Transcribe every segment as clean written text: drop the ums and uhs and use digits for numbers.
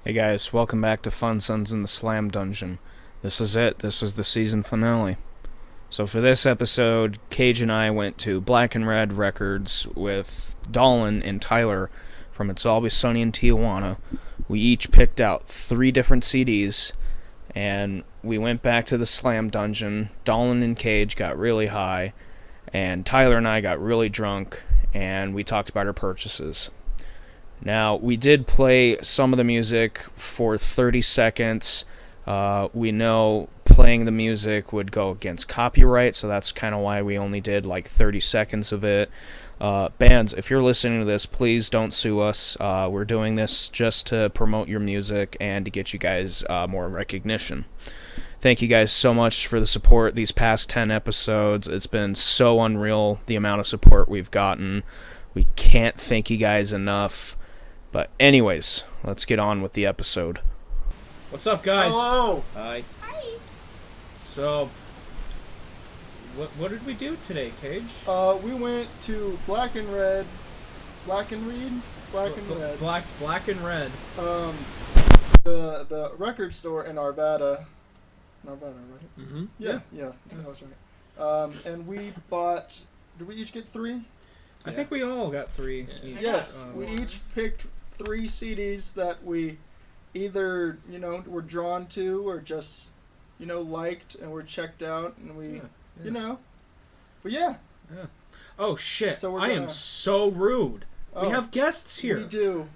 Hey guys, welcome back to Fun Sons in the Slam Dungeon. This is it. This is the season finale. So for this episode, Cage and I went to Black and Red Records with Dollin and Tyler from It's Always Sunny in Tijuana. We each picked out 3 different CDs, and we went back to the Slam Dungeon. Dollin and Cage got really high, and Tyler and I got really drunk, and we talked about our purchases. Now, we did play some of the music for 30 seconds. We know playing the music would go against copyright, so that's kind of why we only did like 30 seconds of it. Bands, if you're listening to this, please don't sue us. We're doing this just to promote your music and to get you guys more recognition. Thank you guys so much for the support these past 10 episodes. It's been so unreal, the amount of support we've gotten. We can't thank you guys enough. But anyways, let's get on with the episode. What's up, guys? Hello. Hi. Hi. So, what did we do today, Cage? We went to Black and Red. Black and Red. Black and Red. The record store in Arvada. Arvada, right? Mm-hmm. Yeah, that's right. And we bought. Did we each get 3? I think we all got 3. Yeah. Yes, we each picked 3 CDs that we either were drawn to or just liked and were checked out, and we but yeah. Oh shit! So I am so rude. We have guests here. We do.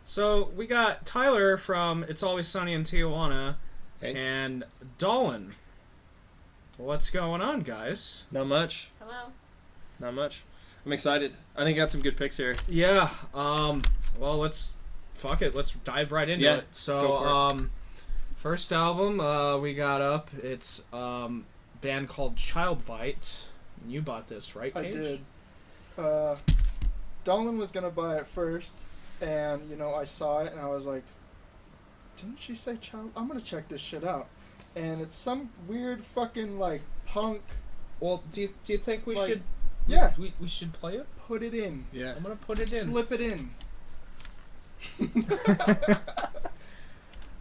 So we got Tyler from It's Always Sunny in Tijuana, and Dollin. What's going on, guys? Not much. Hello. Not much. I'm excited. I think I got some good picks here. Yeah. Well, let's dive right into it. So, go for it. First album we got up. It's band called Child Bite. You bought this, right, Cage? I did. Dolan was gonna buy it first, and I saw it and I was like, "Didn't she say child? I'm gonna check this shit out." And it's some weird fucking like punk. Well, do you think we should? Yeah. We should play it. Put it in. Yeah. I'm gonna put it in. Slip it in.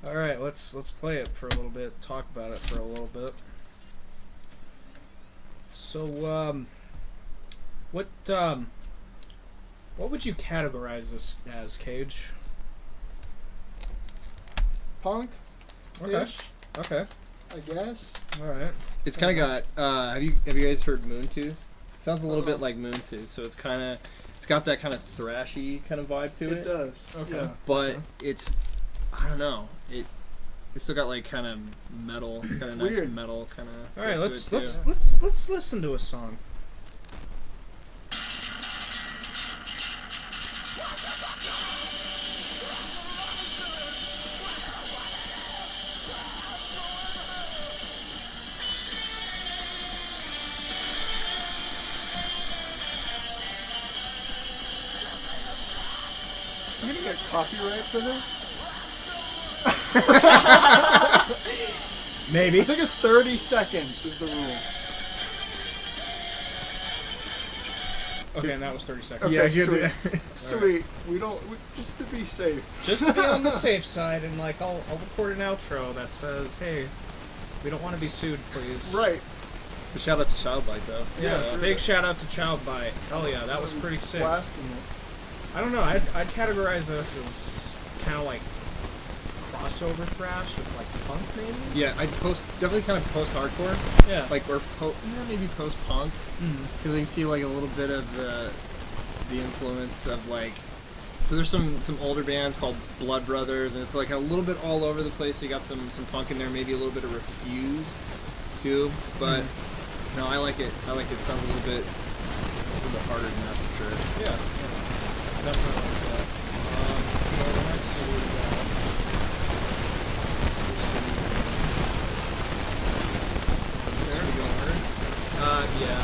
All right, let's play it for a little bit. Talk about it for a little bit. So, what would you categorize this as, Cage? Punk. Okay. Okay. I guess. All right. It's kind of got. Have you guys heard Moontooth? Sounds a little bit like Moontooth, so it's got that kind of thrashy kind of vibe to it. It does. Okay. Yeah. But it's, I don't know. It's still got like kind of metal, kind of nice weird. metal kind of. All right. Let's listen to a song. I'm gonna get copyright for this. Maybe. I think it's 30 seconds is the rule. Okay, and that was 30 seconds. Okay, Yeah, sweet. good. Sweet. Just to be safe. Just to be on the safe side, and like I'll record an outro that says, "Hey, we don't want to be sued, please." Right. But shout out to Child Bite though. Yeah. Big shout out to Child Bite. Hell yeah, that was pretty sick. Blasting it. I don't know. I'd categorize this as kind of like crossover thrash with like punk, maybe. Yeah, definitely kind of post-hardcore. Yeah. Like maybe post-punk. Because you see like a little bit of the influence of like. So there's some older bands called Blood Brothers, and it's like a little bit all over the place. So you got some punk in there, maybe a little bit of Refused too. But no, I like it. I like it. Sounds a little bit harder than that for sure. Yeah. Definitely like that. So the next CD we got. There we go. Yeah.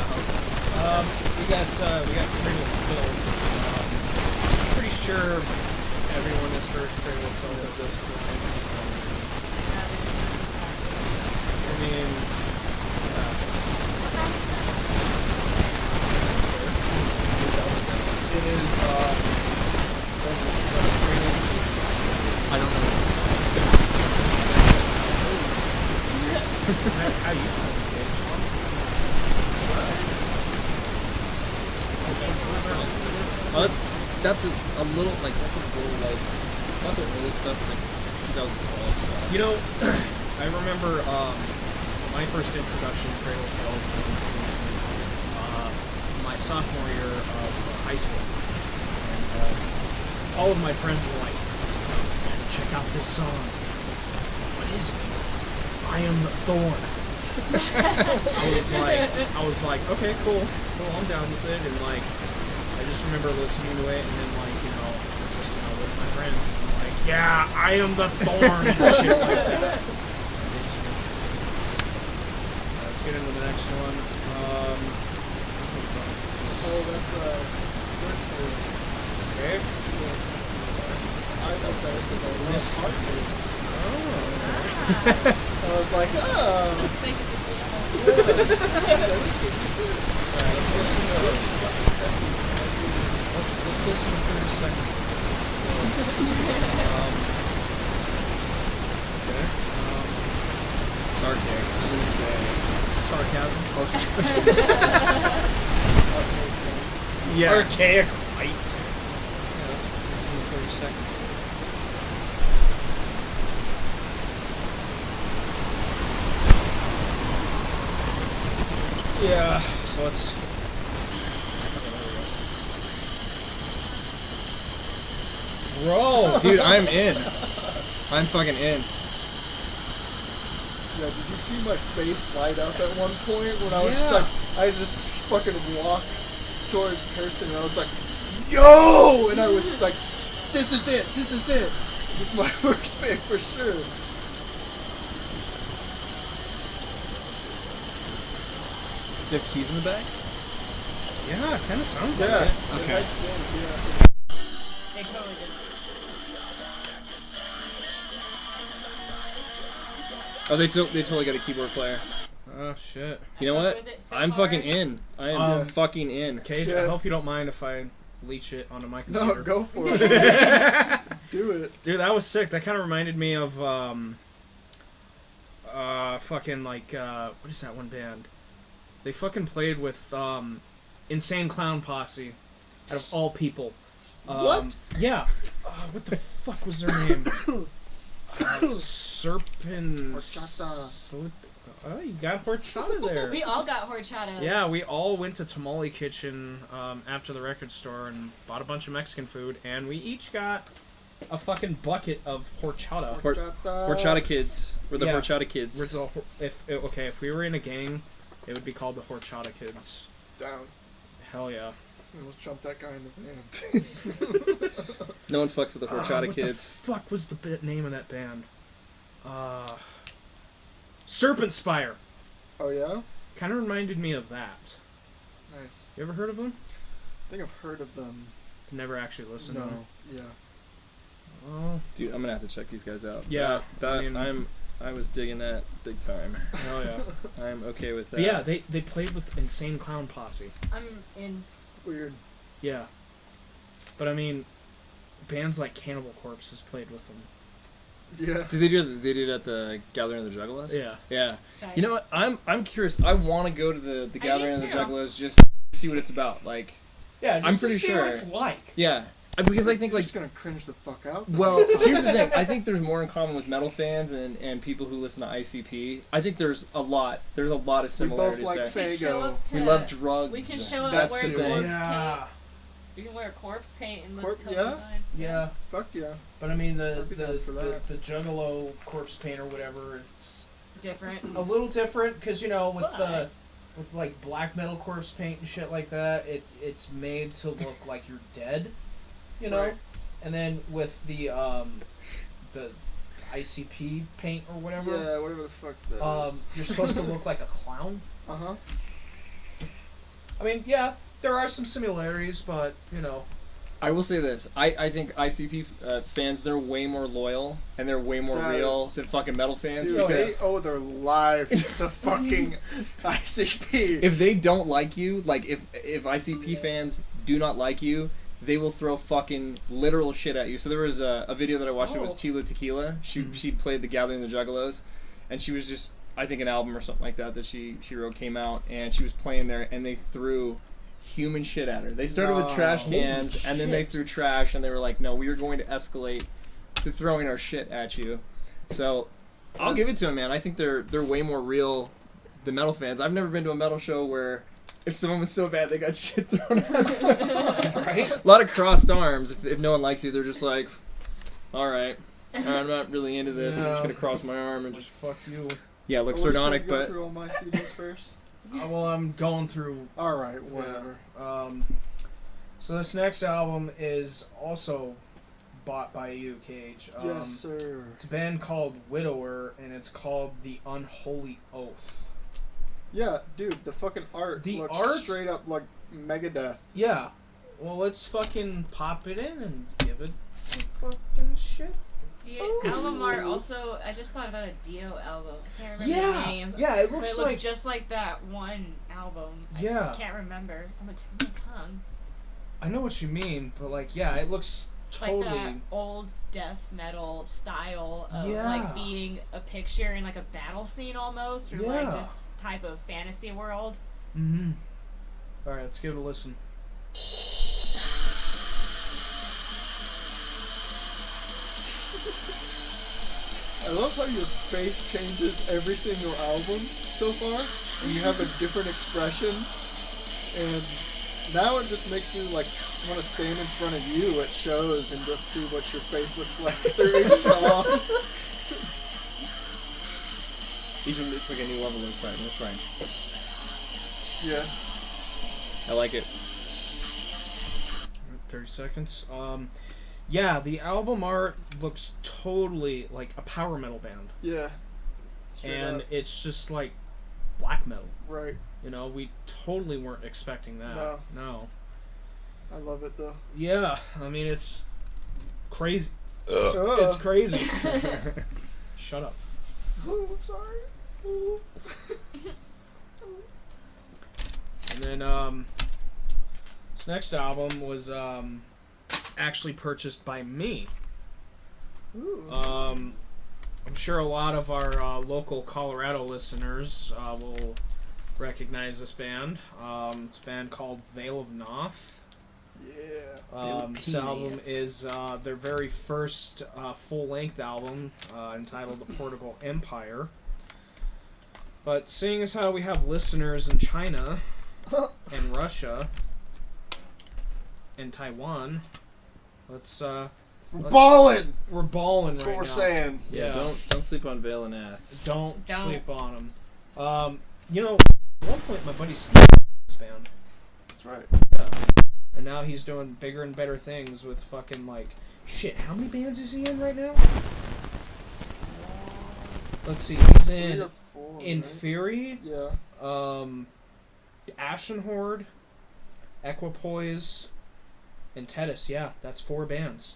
We got Cradle of Filth. Pretty sure everyone has heard Cradle of Filth at this point. I mean, it is I don't know. How you doing, Oh, that's a little like not the early stuff, like 2012 stuff. You know, I remember my first introduction to Cradle of Filth was in my sophomore year of high school. And all of my friends were like, man, check out this song. What is it? It's I Am the Thorn. I was like, okay, cool, I'm down with it. And like, I just remember listening to it and then like, just with my friends. And I'm like, yeah, I am the Thorn and shit like that. Let's get into the next one. Oh, that's circular. Okay. I thought that was a Yes. I was like, oh. Let's make it the Yeah, this could be sick. Alright, let's listen to let's listen to 30 seconds. Okay. Sarcasm. I'm gonna say Sarcasm. Yeah. Archaic light. Yeah, let's listen to 30 seconds. Yeah, so let's. Bro, Dude, I'm in. I'm fucking in. Yeah, did you see my face light up at one point when I was just Yeah. like, I just fucking walked towards Kirsten and I was like, yo! And I was just like, this is it. This is my worst pick for sure. Do you have keys in the back? yeah, it kind of sounds Yeah. like it. It might sing, yeah. They totally did. Oh, they totally got a keyboard player. Oh shit. You know I what? fuck with it so I'm hard. fucking in. I am fucking in. Cage, Yeah. I hope you don't mind if I leech it onto my computer. No, go for it. Do it. Dude, that was sick. That kind of reminded me of fucking like what is that one band? They fucking played with Insane Clown Posse, out of all people. What? Yeah. What the fuck was their name? Serpent. Horchata. Oh, you got horchata there. We all got horchatas. Yeah, we all went to Tamale Kitchen after the record store and bought a bunch of Mexican food, and we each got a fucking bucket of horchata. Horchata kids. We're the Yeah. Horchata kids. If we were in a gang, it would be called the Horchata Kids. Down. Hell yeah. We almost jumped that guy in the van. No one fucks with the Horchata what kids. the fuck was the name of that band? Serpent Spire. Oh, yeah? Kind of reminded me of that. Nice. You ever heard of them? I think I've heard of them. Never actually listened to them. Yeah. Oh, Dude, I'm gonna have to check these guys out. Yeah, That I mean- I was digging that big time. hell yeah. I'm okay with that. But yeah, they played with Insane Clown Posse. I'm in. Weird. Yeah. But I mean, bands like Cannibal Corpse has played with them. Yeah. Did they do it at the Gathering of the Juggalos? Yeah. Yeah. Tight. You know what? I'm curious. I want to go to the I Gathering do of the too. Juggalos just to see what it's about. Like, Yeah, I'm pretty see sure. what it's like. yeah, because I think You're like. just gonna cringe the fuck out. Well, here's the thing. I think there's more in common with metal fans and people who listen to ICP. I think there's a lot of we both similarities like there. We show Fago. up to, We love drugs. We can show up That's wear the thing. corpse Yeah. paint. You can wear corpse paint and Corp- look totally yeah? fine. Yeah. Fuck yeah. But I mean, I'd be down for that. the Juggalo corpse paint or whatever, it's Different. a little different because with But- with like black metal corpse paint and shit like that, it's made to look like you're dead, Right. And then with the ICP paint or whatever, Yeah, whatever the fuck that is. you're supposed to look like a clown. Uh-huh. I mean, yeah, there are some similarities, but I will say this. I think ICP fans, they're way more loyal and they're way more That real is- than fucking metal fans. Dude, because they owe their lives to fucking ICP. if they don't like you, like if ICP fans do not like you, they will throw fucking literal shit at you. So there was a video that I watched. It was Oh. Tila Tequila. She played the Gathering of the Juggalos, and she was just I think an album or something like that she wrote came out, and she was playing there, and they threw human shit at her. They started with trash cans, and then they threw trash, and they were like, no, we are going to escalate to throwing our shit at you. So I'll give it to them, man. I think they're way more real than metal fans. I've never been to a metal show where if someone was so bad they got shit thrown at them. Right? A lot of crossed arms. If no one likes you, they're just like, all right, I'm not really into this. I'm just gonna cross my arm and just fuck you. Yeah, look Are we just gonna sardonic, go but through all my CDs first. Well, I'm going through. All right, whatever. So this next album is also bought by you, Cage. Yes, sir. It's a band called Widower, and it's called The Unholy Oath. Yeah, dude, the fucking art looks straight up like Megadeth. Yeah. Well, let's fucking pop it in and give it some fucking shit. The album art also, I just thought about a Dio album. I can't remember the name. Yeah, it But looks it looks like... just like that one album. Yeah. I can't remember. It's on the tip of my tongue. I know what you mean, but like, yeah, it looks totally... Like that old death metal style of Yeah. like being a picture in like a battle scene almost, or like Yeah. this type of fantasy world. Mm-hmm. Alright, let's give it a listen. I love how your face changes every single album so far, and you have a different expression. And now it just makes me like want to stand in front of you at shows and just see what your face looks like through each song. even it's like a new level inside. That's fine. Yeah. I like it. 30 seconds. Yeah, the album art looks totally like a power metal band. Yeah. Straight And up. it's just like black metal. Right. You know, we totally weren't expecting that. No. I love it though. Yeah, I mean, it's crazy. Ugh. It's crazy. Shut up. Oh, I'm sorry. Ooh. And then, this next album was, actually purchased by me. Ooh. I'm sure a lot of our local Colorado listeners will recognize this band. It's a band called Veil of Noth. Yeah. This album is their very first full-length album entitled The Portugal Empire. But seeing as how we have listeners in China and Russia and Taiwan, We're ballin'. we're balling That's right what we're now. saying. Yeah. Don't sleep on Veil and Ath. Don't Don't. sleep on them. You know, at one point my buddy Steve was in this band. That's right. Yeah. And now he's doing bigger and better things with fucking like shit. How many bands is he in right now? Let's see. He's 3 in or 4. Right? Inferi, Yeah. Ashen Horde, Equipoise, and Tedis. Yeah, that's 4 bands.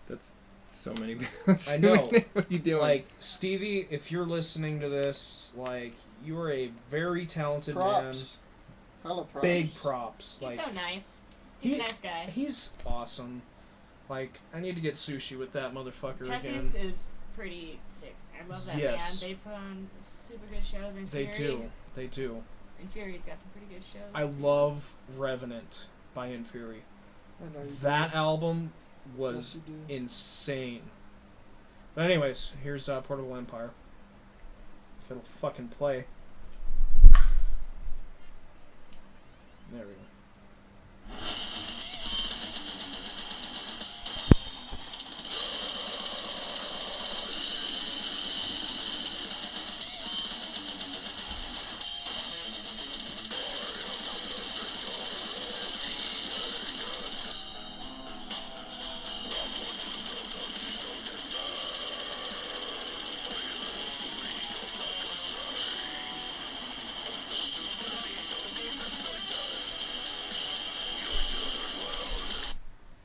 That's so many bands. I know. What are you doing? Like, Stevie, if you're listening to this, like, you are a very talented Props. Hella props. man. Big props. He's Like, so nice. He's a nice guy. He's awesome. Like, I need to get sushi with that motherfucker again. Tethys is pretty sick. I love that Yes. band. They put on super good shows in They Fury. do. They do. And Fury's got some pretty good shows. I too. love Revenant by Inferi. I know you That do. album Yes, was you do. insane. But anyways, here's Portable Empire. If it'll fucking play. There we go.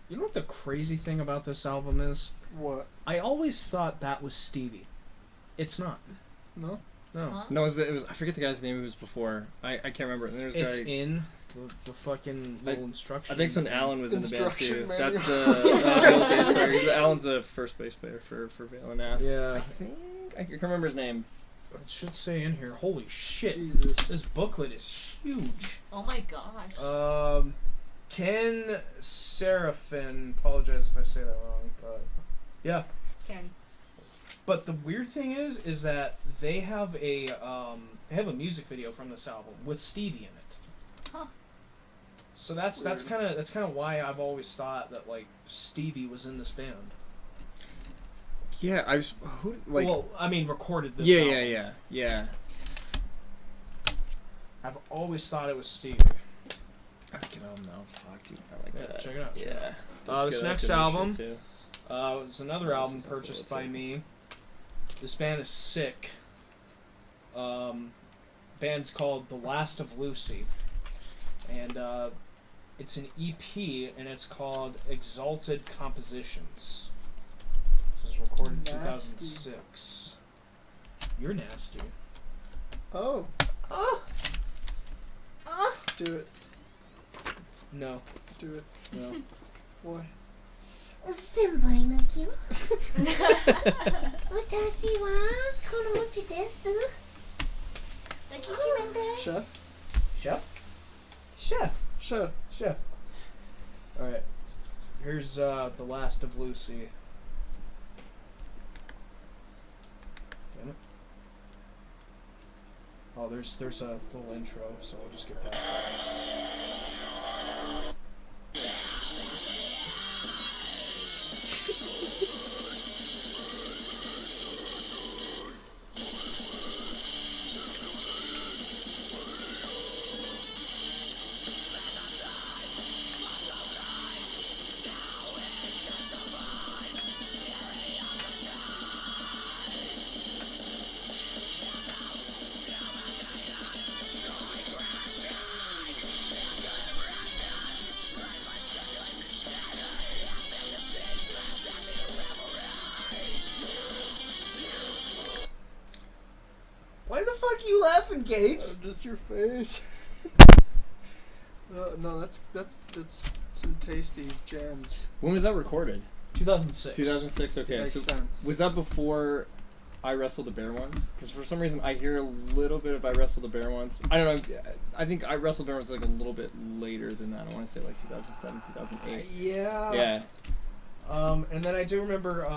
You know what the crazy thing about this album is? What? I always thought that was Stevie. It's not. No? No. Huh? No, it was I forget the guy's name who was before. I can't remember. And there's a It's guy, in the fucking little instruction. I think it's when Alan was in the band Instruction too. manual. That's the bass player. Alan's a first bass player for Veil and Ath. Yeah. I think I can't remember his name. It should say in here. Holy shit! Jesus. This booklet is huge. Oh my gosh. Ken Seraphin. Apologize if I say that wrong, but yeah. Ken. But the weird thing is that they have a music video from this album with Stevie in it. Huh. So that's kind of why I've always thought that like Stevie was in this band. Yeah, Well, I mean, recorded this. Yeah. I've always thought it was Stevie. Fucking hell, no, fuck, dude, I like that. Check it out. Yeah. This good. next I like album, that shit, too. it's another This album is a cool purchased too. by me. This band is sick. Band's called The Last of Lucy, and it's an EP, and it's called Exalted Compositions. This was recorded in Nasty. 2006. You're nasty. Oh. Do it. No. Do it. No. Boy. 先輩の気を私はこのうちです抱きしめて Chef? Chef? Chef. Chef. Chef. Alright. Here's The Last of Lucy. Damn it. Oh, there's a little intro, so we'll just get past that. Why the fuck are you laughing, Gage? Just your face. No, that's some tasty jams. When was that recorded? 2006. 2006. Okay, Makes so sense. was that before I Wrestled the Bear once? Because for some reason I hear a little bit of I Wrestled the Bear once. I don't know. I think I Wrestled the Bear was like a little bit later than that. I want to say like 2007, 2008. Yeah. Yeah. And then I do remember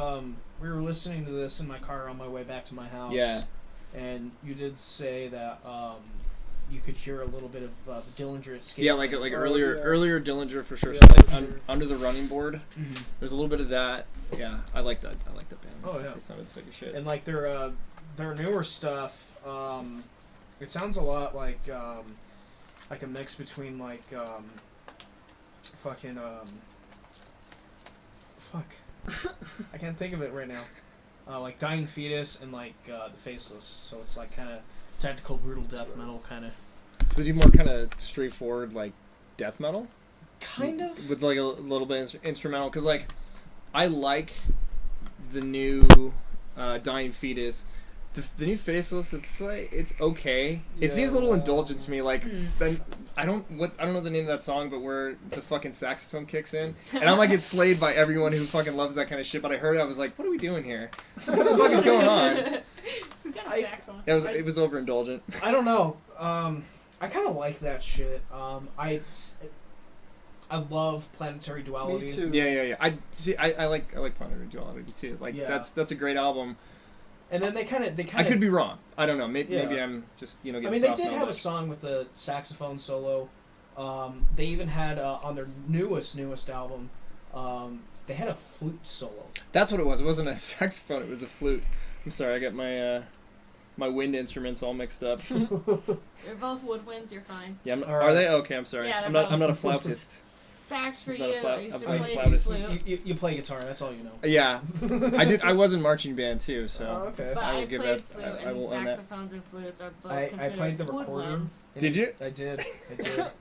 we were listening to this in my car on my way back to my house. Yeah. And you did say that you could hear a little bit of Dillinger escape. Yeah, like earlier yeah. earlier Dillinger for sure. Yeah, So like for sure. Under the Running Board. Mhm. There's a little bit of that. Yeah, I like that. I like that band. Oh, yeah. They sounded sick as shit. And like their newer stuff, it sounds a lot like a mix between like fucking fuck. I can't think of it right now. Like Dying Fetus and like The Faceless. So it's like kind of technical, brutal death metal kind of. So they do more kind of straightforward like death metal. Kind of. With like a little bit instrumental, because like I like the new Dying Fetus. The new Faceless, it's like it's okay. It seems a little indulgent to me. Like then I don't know the name of that song, but where the fucking saxophone kicks in, and I might get slayed by everyone who fucking loves that kind of shit. But I heard it, I was like, what are we doing here? What the fuck is going on? We got a sax on. It was overindulgent. I don't know. I kind of like that shit. I love Planetary Duality. Me too. Yeah. I like Planetary Duality too. Like Yeah. that's a great album. And then they kind of I could be wrong. I don't know. Maybe Yeah. I'm just getting I mean, they soft did now, have a but- song with the saxophone solo. They even had on their newest album, they had a flute solo. That's what it was. It wasn't a saxophone. It was a flute. I'm sorry. I got my my wind instruments all mixed up. They're both woodwinds. You're fine. Yeah. All Are right. they? Okay. I'm sorry. Yeah, they're I'm not a both. flautist. Fact for It's you: not a flap- I used to I'm play a flautist. flute, You play guitar. That's all you know. Yeah. I was in marching band too. So. Oh, okay. but I will I give played that- flute, I and will own that. saxophones and flutes are both I considered played the recorder. woodwinds. Did you? I did.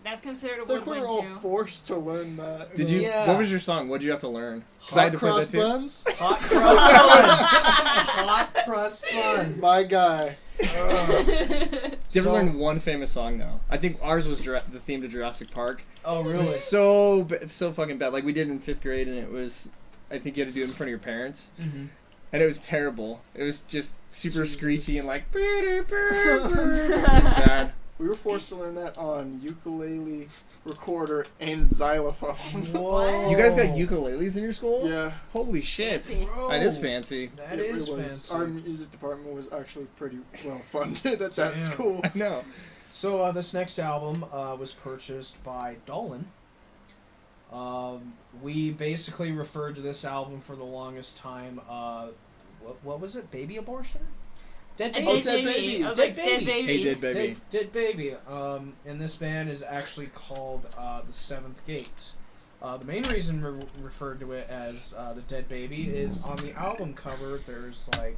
That's considered a I think we woodwind were all too. forced to learn that. Did you? Yeah. What was your song? What did you have to learn? 'Cause I had Hot to play cross that too. buns? Hot cross buns. Hot cross buns. My guy. Did you ever So- learn one famous song though? I think ours was the theme to Jurassic Park. Oh It really? was so fucking bad. Like we did in 5th grade, and it was. I think you had to do it in front of your parents. Mm-hmm. and it was terrible. It was just super screechy and like bad. We were forced to learn that on ukulele, recorder, and xylophone. Whoa. You guys got ukuleles in your school? Yeah. Holy shit. Fancy. That is fancy. That It is was. fancy. Our music department was actually pretty well funded at that Damn. school. I know. So this next album was purchased by Dollin. We basically referred to this album for the longest time. What was it? Baby abortion? Dead A baby. dead Dead baby. Baby. I was Dead like, Baby. dead baby. Hey, dead baby. Dead baby. And this band is actually called the Seventh Gate. The main reason we referred to it as the Dead Baby is on the album cover. There's like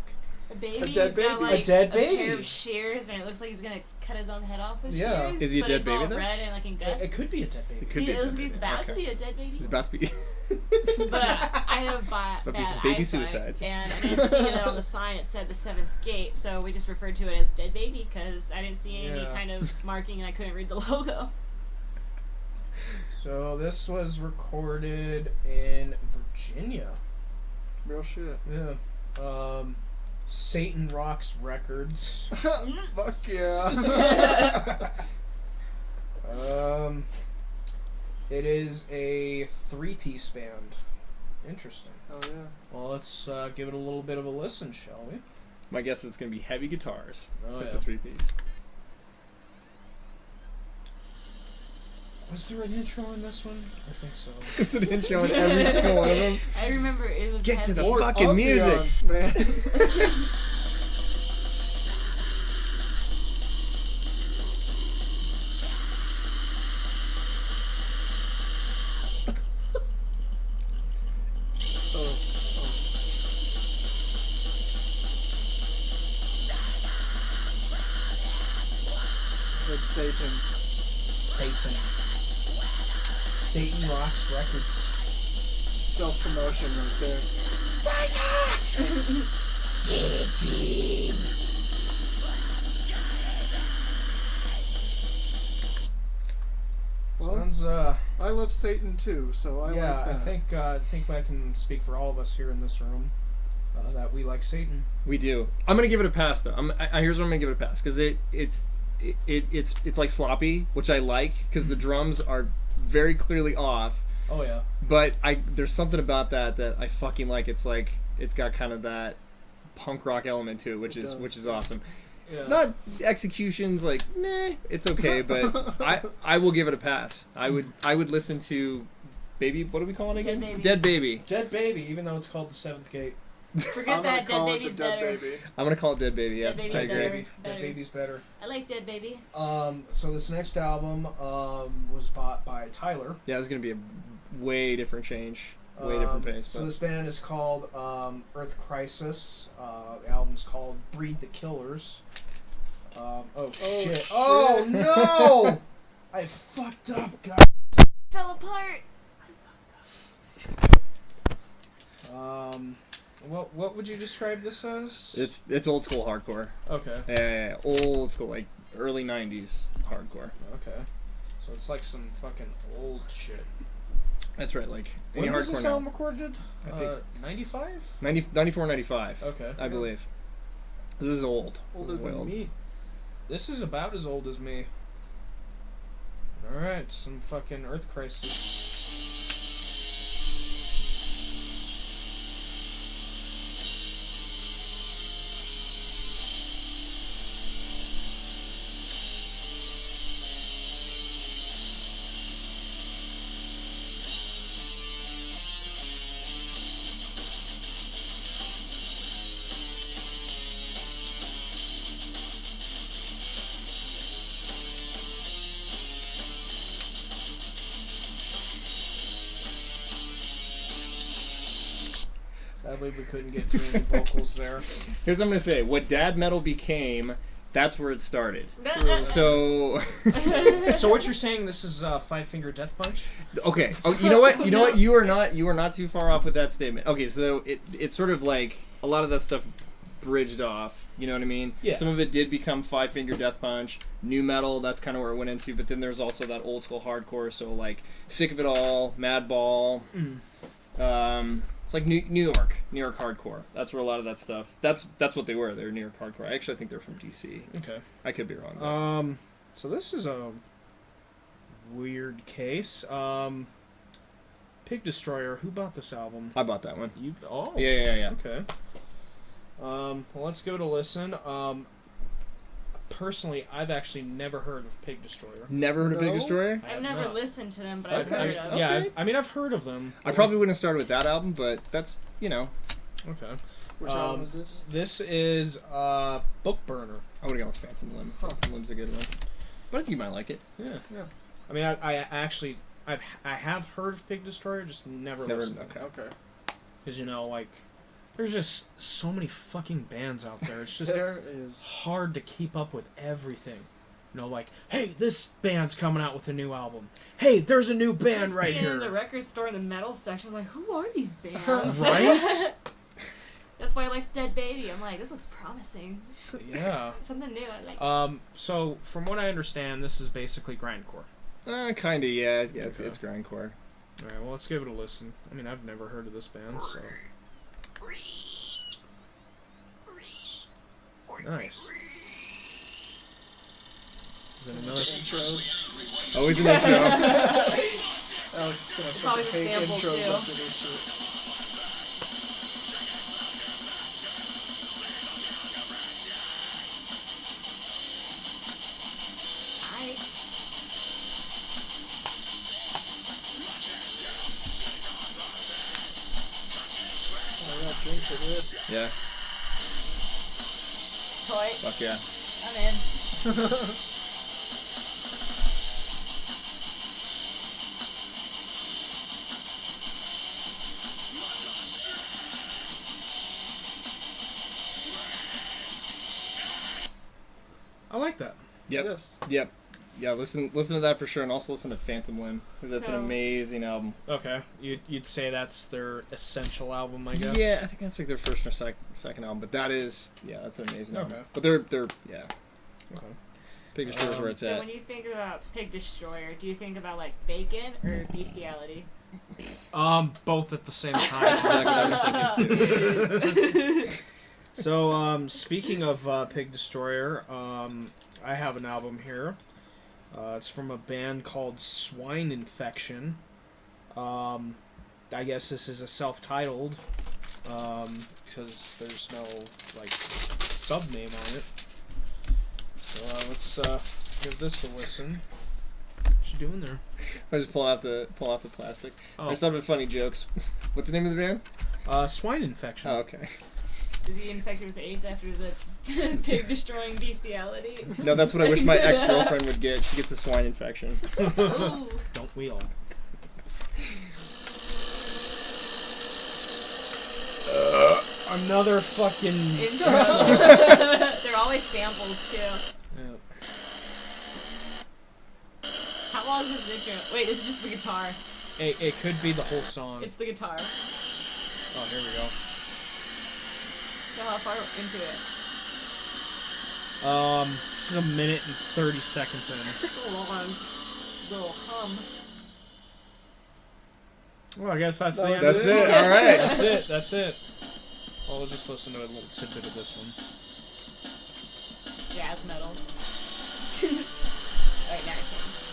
A baby. A dead He's got baby. like A dead pair baby. of shears, and it looks like he's gonna cut his own head off with Yeah. shears. Is he a but dead it's baby all then? red and like in guts. it could be a dead baby. It could be. He a was dead he's baby. about to Okay. be a dead baby. He's about to be. But I have It's about to be bad some baby eyesight, suicides. and I didn't see that on the sign. It said the Seventh Gate, so we just referred to it as Dead Baby because I didn't see any Yeah. kind of marking and I couldn't read the logo. So this was recorded in Virginia. Real shit. Yeah. Satan Rocks Records. Fuck yeah. It is a 3-piece band. Interesting. Oh yeah. Well, let's give it a little bit of a listen, shall we? My guess is going to be heavy guitars. Oh, It's yeah. a 3-piece. Was there an intro in this one? I think so. It's an intro in every single one of them. I remember it was Get to the heavy. Or fucking music. ambiance, man. Heard Satan. Satan Rocks Records. Self-promotion right there. Well, Sounds I love Satan too, so I yeah, like that. I think I can speak for all of us here in this room that we like Satan. We do. I'm gonna give it a pass though. Here's what I'm gonna give it a pass because it's like sloppy, which I like because the drums are very clearly off. Oh yeah. But there's something about that I fucking like. It's like it's got kind of that punk rock element to it, which is awesome. Yeah. It's not executions like meh. It's okay, but I will give it a pass. I would listen to Baby. What do we call it again? Dead Baby. Dead Baby. Dead Baby, even though it's called the Seventh Gate. Forget I'm that. gonna call Dead it Baby's the Dead better. Baby. I'm gonna call it Dead Baby. Yeah, Dead Baby's I agree. better. Dead Baby's better. I like Dead Baby. So this next album was bought by Tyler. Yeah, it's gonna be a way different change, way different pace. So But this band is called Earth Crisis. The album's called Breed the Killers. Shit. shit. Oh no! I fucked up, guys. Fell apart. What would you describe this as? it's old school hardcore. Okay. Yeah, old school, like early '90s hardcore. Okay. So it's like some fucking old shit. That's right, like any When was hardcore this now. album recorded? I think 95? 94, 95, Okay. I believe. This is old. Older This is way than old. me. This is about as old as me. Alright, some fucking Earth Crisis. Sadly, we couldn't get too many vocals there. Here's what I'm gonna say: what dad metal became, that's where it started. True. So, So what you're saying? This is Five Finger Death Punch? okay. Oh, you know what? You know what? You are not too far off with that statement. Okay, so it's sort of like a lot of that stuff bridged off. You know what I mean? Yeah. Some of it did become Five Finger Death Punch, new metal. That's kind of where it went into. But then there's also that old school hardcore. So like Sick of It All, Madball. It's like New York hardcore. That's where a lot of that stuff. That's what they were. They were New York hardcore. Actually, I think they're from DC. Okay. I could be wrong. So this is a weird case. Pig Destroyer. Who bought this album? I bought that one. You? Oh. Yeah. Okay. Well, let's go to listen. Personally, I've actually never heard of Pig Destroyer. Never heard of Pig No. Destroyer? I've never not. listened to them, but I've heard of them. Yeah, I've heard of them. I probably wouldn't have started with that album, but that's, Okay. Which album is this? This is Book Burner. I would have gone with Phantom Limb. Phantom Limb's a good one. But I think you might like it. Yeah. I mean, I actually I have heard of Pig Destroyer, just never listened. Okay. Because like, there's just so many fucking bands out there. It's just There is. hard to keep up with everything. Like, hey, this band's coming out with a new album. Hey, there's a new band Just right being here. in the record store in the metal section, I'm like, who are these bands? Right? That's why I liked Dead Baby. I'm like, this looks promising. Yeah. Something new. I like. So from what I understand, this is basically grindcore. Kinda, yeah. It's grindcore. All right, well, let's give it a listen. I mean, I've never heard of this band, so. Nice. Is that another? Intros. Always an intro. Alex is gonna It's always a take sample, intros too. after this shit. Oh, yeah, drink to this. Yeah. Toy. Fuck yeah. I'm in. I like that. Yep. Yes. Yep. Yeah, listen to that for sure, and also listen to Phantom Limb, because that's an So- amazing album. Okay, you'd say that's their essential album, I guess. Yeah, I think that's like their first or second album, but that's an amazing album. Okay. But they're yeah. Okay. Pig Destroyer's where it's So at. when you think about Pig Destroyer, do you think about like bacon or bestiality? Both at the same time. That's what I was thinking too. So, speaking of Pig Destroyer, I have an album here. It's from a band called Swine Infection. I guess this is a self-titled, because there's no like sub-name on it. So let's give this a listen. What you doing there? I just pull out the plastic. Oh. There's some funny jokes. What's the name of the band? Swine Infection. Oh, okay. Is he infected with AIDS after the pig destroying bestiality? No, that's what I wish my ex-girlfriend would get. She gets a swine infection. Ooh. Don't we all? Another fucking. Intro. They're always samples too. Yeah. How long is this intro? Wait, is it just the guitar? It could be the whole song. It's the guitar. Oh, here we go. So how far into it? This is a minute and 30 seconds in. It's a long little hum. Well, I guess that's the end. That's it. All right. That's it. Well, we'll just listen to a little tidbit of this Jazz metal. Alright, now it's changed.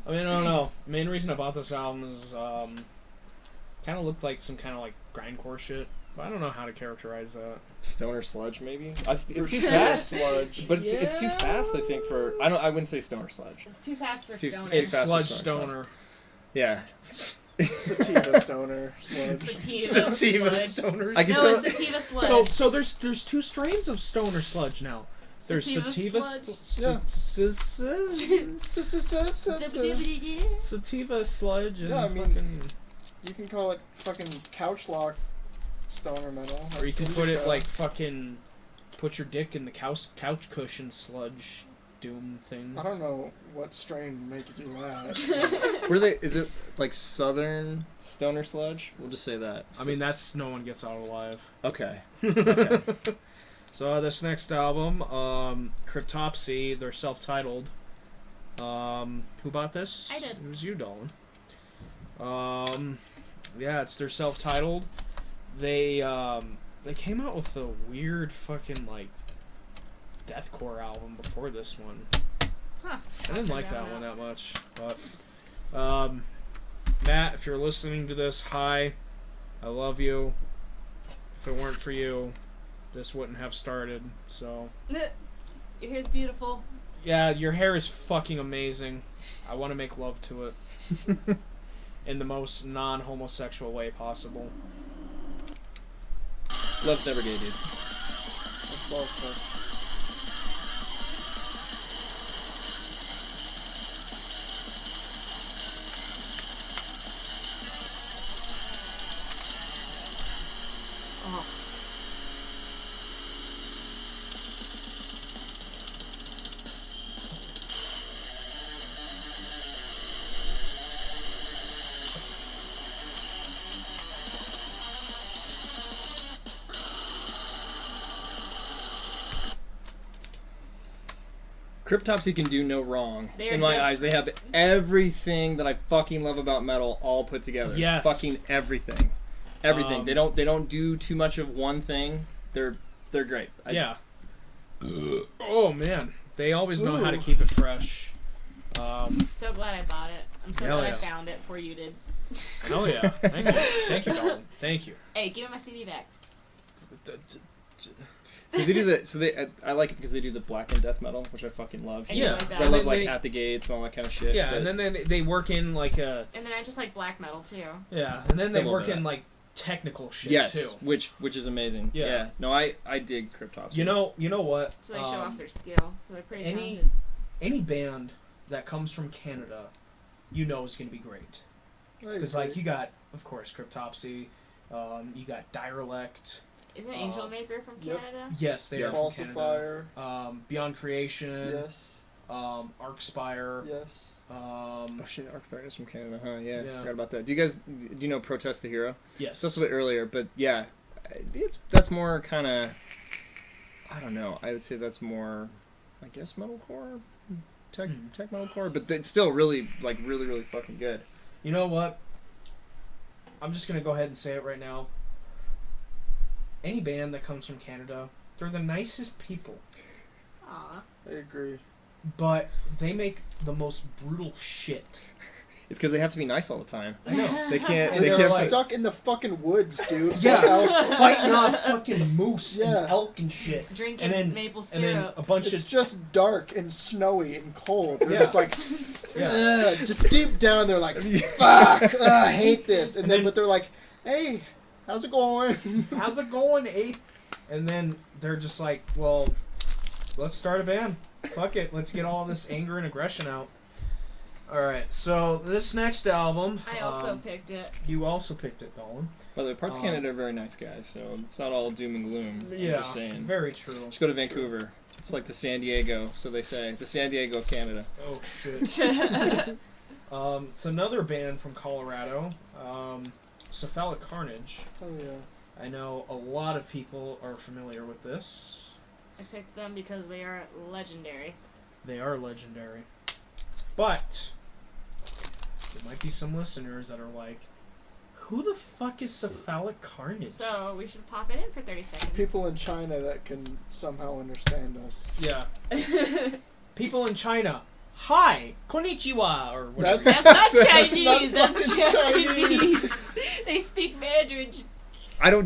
I mean, I don't know. The main reason I bought this album is, kind of looked like some kind of like grindcore shit. But I don't know how to characterize that. Stoner sludge, maybe. It's too sure. fast, Sludge. but it's too fast. I think for I wouldn't say stoner sludge. It's too fast for It's too- stoner. too It's fast for sludge stoner stoner. Yeah. Sativa stoner. Sludge. Sativa Sativa sludge. stoners. I can No, tell. it's sativa sludge. So there's two strains of stoner sludge now. There's Sativa sativa Yeah. sativa sludge and Yeah, I mean- fucking, You can call it fucking couch lock stoner metal. or you can That's put it indica. like fucking put your dick in the couch cushion sludge doom thing. I don't know what strain made you do that. Were they? Is it like Southern stoner sludge? We'll just say that. I mean, that's no one gets out alive. Okay. So this next album, Cryptopsy, they're self-titled. Who bought this? I did. It was you, Dollin. Yeah, it's their self-titled. They came out with a weird fucking like deathcore album before this one. Huh. I didn't like that one that much, but Matt, if you're listening to this, hi, I love you. If it weren't for you, this wouldn't have started. So Your hair's beautiful. yeah, your hair is fucking amazing. I want to make love to it in the most non-homosexual way possible. Love's never gay, dude. That's balls, Oh. Cryptopsy can do no wrong. They're In my just- eyes, they have everything that I fucking love about metal all put together. Yes. Fucking everything. Everything. They Um, don't do too much of one thing. They're great. Yeah. Oh man, they always know how to Ooh. keep it fresh. So glad I bought it. I'm so Hell glad yeah. I found it before you did. Hell yeah! Thank you, Dalton. Thank you. Hey, give me my CD back. So they do the. So they. I like it because they do the black and death metal, which I fucking love. And you Yeah. like Because that. I love And like they- At the Gates and all that kind of shit. Yeah, but and then they work in like a And then I just like black metal too. and then they Double work that. in like technical shit yes, too. which is amazing. Yeah. No, I dig Cryptopsy. You know what? So they show off their skill. So they're pretty any talented. any band that comes from Canada, you know is going to be great. Because like you got, of course, Cryptopsy, you got Direlect. Isn't Angel Maker from Yep. Canada? Yes, they Yeah. are from Canada. Falsifier. Beyond Creation. Yes. Arcspire. Yes. Oh shit, Arcspire is from Canada, huh? Yeah, Yeah. forgot about that. Do you know Protest the Hero? Yes. That's a bit earlier, but yeah, that's more kind of. I don't know. I would say that's more, I guess, metalcore, tech metalcore, but it's still really really fucking good. You know what? I'm just gonna go ahead and say it right now. Any band that comes from Canada, they're the nicest people, Aw. I agree. but they make the most brutal shit. It's because they have to be nice all the time. I know. They can't. And They they're can't. like- stuck in the fucking woods, dude. Yeah, What else? fighting off fucking moose Yeah. and elk and shit. Drinking And then- maple And then syrup. a bunch It's of just dark and snowy and cold. They're Yeah. just like, yeah. just deep down, they're like, fuck, I hate this. And And then, then- but they're like, hey, how's it going? How's it going, Ape? And then they're just like, well, let's start a band. Fuck it, let's get all this anger and aggression out. All right, so this next album, I also picked it. you also picked it, Dolan. By the way, parts of Canada are very nice guys, so it's not all doom and gloom. I'm Yeah, just saying. very true. Just go to Vancouver. It's like the San Diego, so they say. The San Diego of Canada. Oh shit. It's another band from Colorado, Cephalic Carnage. Oh, yeah. I know a lot of people are familiar with this. I picked them because they are legendary. They are legendary. But there might be some listeners that are like, who the fuck is Cephalic Carnage? So we should pop it in for 30 seconds. People in China that can somehow understand us. Yeah. People in China. Hi, konnichiwa, or whatever. That's not That's Chinese. not That's fucking Japanese. They speak Mandarin.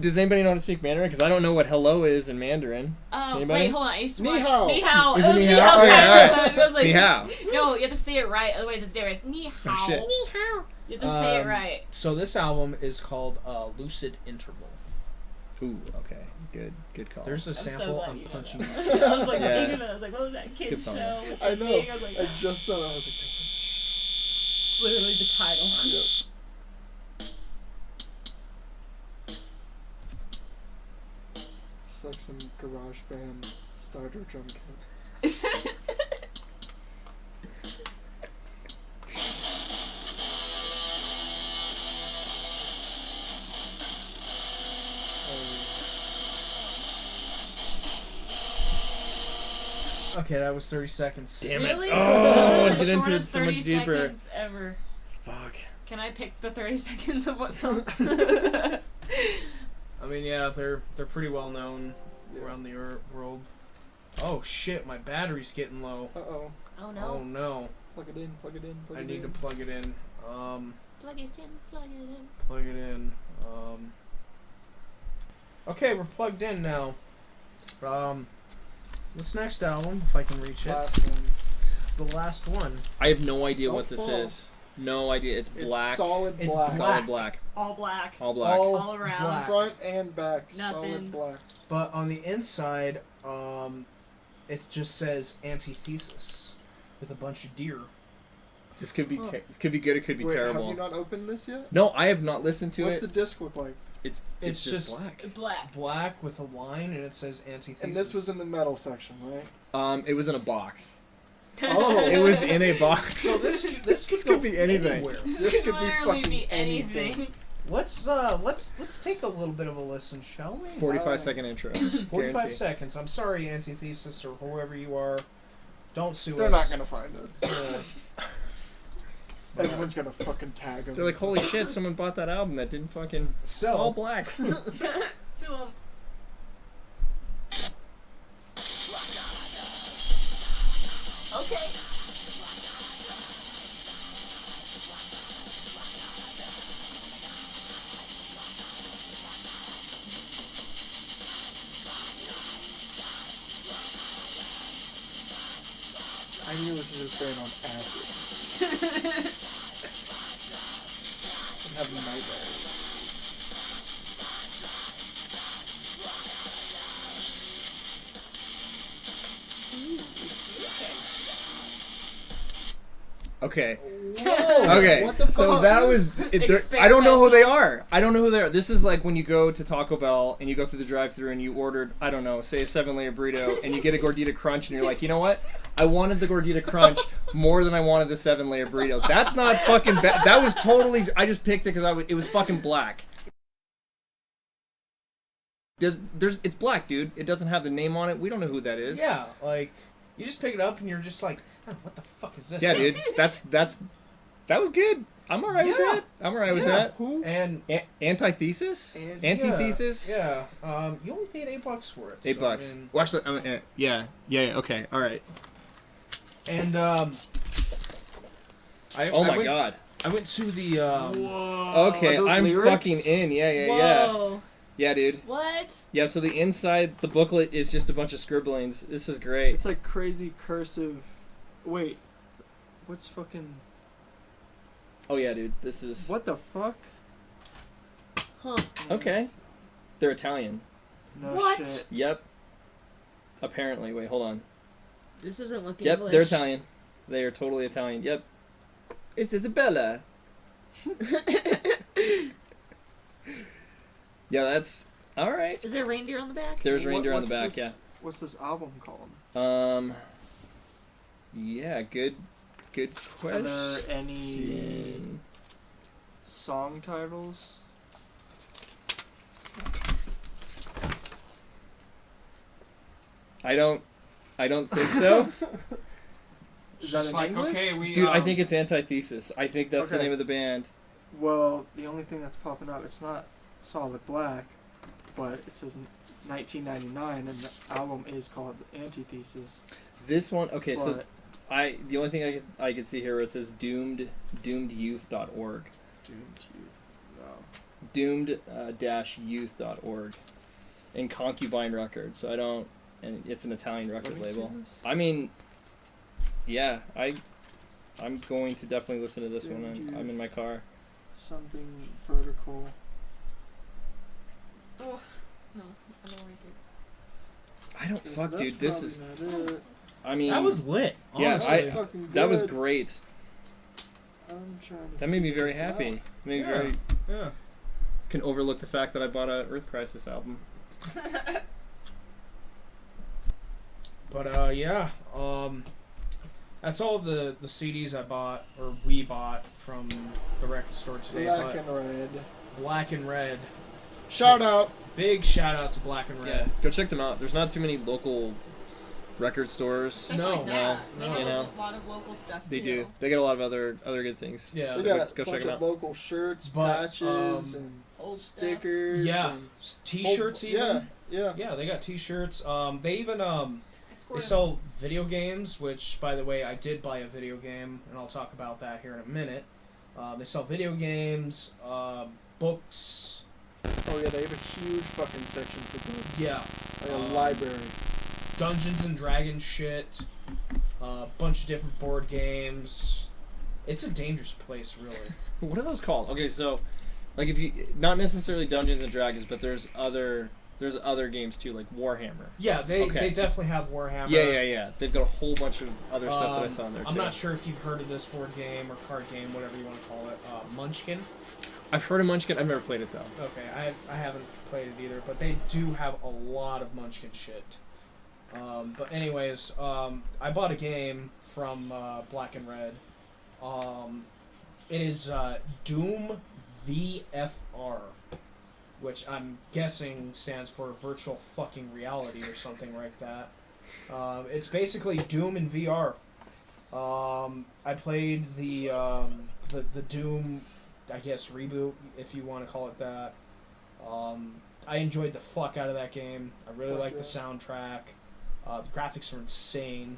Does anybody know how to speak Mandarin? Because I don't know what hello is in Mandarin. Anybody? Wait, hold on. I used to Ni watch hao. Ni hao. Is It it was ni Ni hao? hao. Okay, alright. I was like, Ni hao. no, you have to say it right. Otherwise, it's different. Ni hao. shit. Ni hao. You have to say it right. So this album is called Lucid Interval. Ooh, okay. Good call. There's a I'm so sample glad I'm you know punching. that. I was like Yeah. thinking about it. I was like, what was that a good kid's song. show? with I the know. thing? I was like, I just thought I was like, it's literally the title. yep. It's like some garage band starter drum kit. Okay, that was 30 seconds. Damn Really? it. Oh, The get into it shortest so much 30 deeper. seconds ever. Fuck. Can I pick the 30 seconds of what song? I mean, yeah, they're pretty well known around the world. Oh shit, my battery's getting low. Uh-oh. Oh Oh no. no. Plug it in, plug it in, plug I it need in. to plug it in. Plug it in, plug it in. Plug it in. Okay, we're plugged in now. This next album, if I can reach it, Last one. it's the last one. I have no idea Don't what this fall. is. No idea. It's black. It's solid It's black. Solid black. All black. All black. All around. black. Front and back. Nothing. Solid black. But on the inside, it just says antithesis with a bunch of deer. This could be Huh. this could be good. It could be Wait, terrible. have you not opened this yet? No, I have not listened to What's it. the disc look like? It's It's just just- black. Black. Black with a line, and it says antithesis. And this was in the metal section, right? It was in a box. Oh. It was in a box. So this could This go could be anything. anywhere. This could be literally fucking be anything. Let's take a little bit of a listen, shall we? 45-second intro. 45 Guarantee. seconds. I'm sorry, antithesis or whoever you are. Don't sue They're us. not gonna find it. Uh, Everyone's gonna fucking tag them. They're like, holy shit! Someone bought that album that didn't fucking all so black. Sue 'em. Okay. I knew this was just band on acid. I'm having nightmares. Okay. Whoa, Okay. What the fuck So is that this? was. I don't know who they are. I don't know who they are. This is like when you go to Taco Bell and you go through the drive-thru and you ordered, I don't know, say a 7-layer burrito and you get a gordita crunch and you're like, you know what? I wanted the gordita crunch more than I wanted the 7-layer burrito. That's not fucking bad. That was totally. I just picked it because it was fucking black. It's black, dude. It doesn't have the name on it. We don't know who that is. yeah, like you just pick it up and you're just like, oh, what the fuck is this? Yeah, dude. That was good. I'm alright with Yeah. that. I'm alright with Yeah. that. Who? And Antithesis? And- Antithesis? yeah, you only paid $8 for it. $8. so, I mean- Watch the. Yeah. Okay. All right. and Oh I my went, god. I went to the Whoa. Okay, Are those I'm lyrics? fucking in. Yeah. Whoa. Yeah, dude. What? Yeah. So the inside, the booklet is just a bunch of scribblings. This is great. It's like crazy cursive. Wait. What's fucking. Oh yeah, dude. This is. What the fuck? Huh. Okay. They're Italian. No What? shit. Yep. Apparently. Wait. Hold on. This doesn't look Yep. English. They're Italian. They are totally Italian. Yep. It's Isabella. Yeah, that's all right. Is there reindeer on the back? There's reindeer on the What's back. this- What's this album called? Yeah. Yeah. Good Are question. there any song titles? I don't think so. Is that just in like English? okay, we Dude, I think it's Antithesis. I think that's the Okay. name of the band. Well, the only thing that's popping up, it's not Solid Black, but it says 1999, and the album is called Antithesis. This one, okay, so But the only thing I can see here where it says doomedyouth.org. Doomed Youth. No. Doomed-youth.org. And Concubine Records. So I don't, and it's an Italian Let record me see label. this. I mean, yeah, I'm going to definitely listen to this one. Doomed I'm in my car. Something vertical. Oh, no, I don't like it. I don't Okay, so fuck, that's dude. This probably is. not it. I mean, that was lit. Yeah, honestly. That's fucking good. that was great. I'm trying to That made me figure very this happy. out. Made me Yeah. very. Yeah. Can overlook the fact that I bought a Earth Crisis album. But yeah, that's all of the CDs I bought or we bought from the record store today. Black but and Red. Black and Red, Shout out. big shout out to Black and Red. Yeah, go check them out. There's not too many local record stores. Stuff No. like that. No, They you get know. a lot of local stuff They too. do. They get a lot of other good things. Yeah. We So got go a check bunch them of out. local shirts, But, patches, and Old stuff. stickers. Yeah. and T-shirts whole- even. Yeah. Yeah, they got T-shirts. They even I they scored sell video games, which, by the way, I did buy a video game, and I'll talk about that here in a minute. They sell video games, books. Oh yeah, they have a huge fucking section for books. Yeah, Like a library. Dungeons and Dragons shit. Bunch of different board games. It's a dangerous place, really. What are those called? Okay, so like if you not necessarily Dungeons and Dragons, but there's other games too, like Warhammer. Yeah, they Okay. definitely have Warhammer. Yeah. They've got a whole bunch of other stuff that I saw in there too. I'm not sure if you've heard of this board game or card game, whatever you want to call it. Munchkin. I've heard of Munchkin. I've never played it though. Okay, I haven't played it either, but they do have a lot of Munchkin shit. But anyways, I bought a game from Black and Red. It is Doom VFR, which I'm guessing stands for virtual fucking reality or something like that. It's basically Doom in VR. I played the Doom, I guess, reboot, if you want to call it that. I enjoyed the fuck out of that game. I really Fuck liked yeah. the soundtrack. The graphics were insane.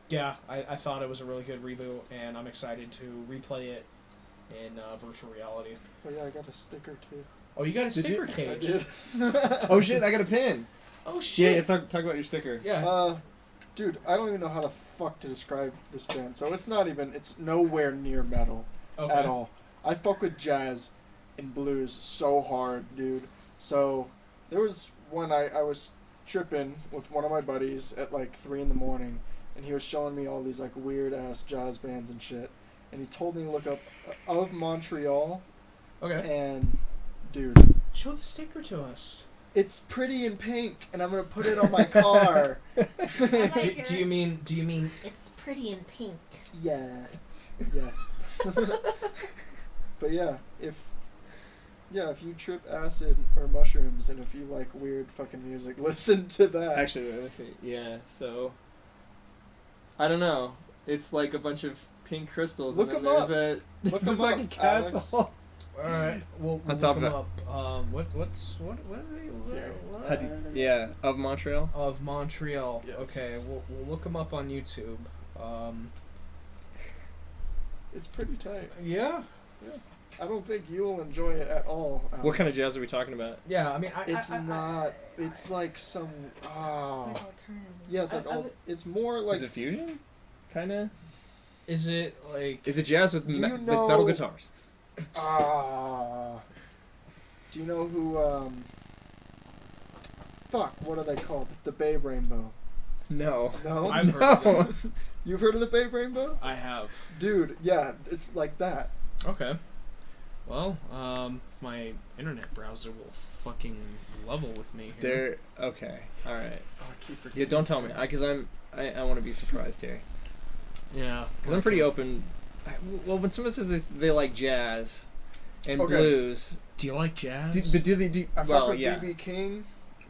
Yeah, I thought it was a really good reboot, and I'm excited to replay it in virtual reality. Oh yeah, I got a sticker too. Oh, you got a Did sticker you? I cage. did. Oh shit! I got a pin. Oh Yeah, shit. talk about your sticker. Yeah. Dude, I don't even know how the fuck to describe this band. So it's nowhere near metal Okay. at all. I fuck with jazz and blues so hard, dude. So there was one I was tripping with one of my buddies at like 3 a.m, and he was showing me all these like weird ass jazz bands and shit. And he told me to look up Of Montreal, Okay. and dude, Show the sticker to us. it's pretty in pink, and I'm gonna put it on my car. Do you mean? It's pretty in pink. Yeah. Yes. But yeah, if you trip acid or mushrooms, and if you like weird fucking music, listen to that. Actually, let me see. Yeah, so I don't know. It's like a bunch of pink crystals. Look and 'em then up. there's Look a 'em up, fucking Alex. castle. All right. We'll On look top of them it. up. What are they? Here. What? Yeah, of Montreal. Of Montreal. Yes. Okay, we'll look them up on YouTube. It's pretty tight. Yeah. I don't think you'll enjoy it at all. What kind of jazz are we talking about? Yeah. I mean, It's not. It's like some. Ah. Like alternative. Yeah, it's like all. It's more like. Is it fusion? Kinda. Is it like? Is it jazz with, Do you with know- metal guitars? Ah. Do you know who? Fuck. What are they called? The Babe Rainbow. No. No. I've heard of No. it. You've heard of the Babe Rainbow? I have. Dude, yeah, it's like that. Okay. Well, my internet browser will fucking level with me here. They're okay. All right. Oh, I keep forgetting. Yeah, don't tell me, because I want to be surprised here, Yeah. because I'm pretty open. Well, when someone says they like jazz and Okay. blues, Do you like jazz? but do they do? I fuck Well, with yeah. BB King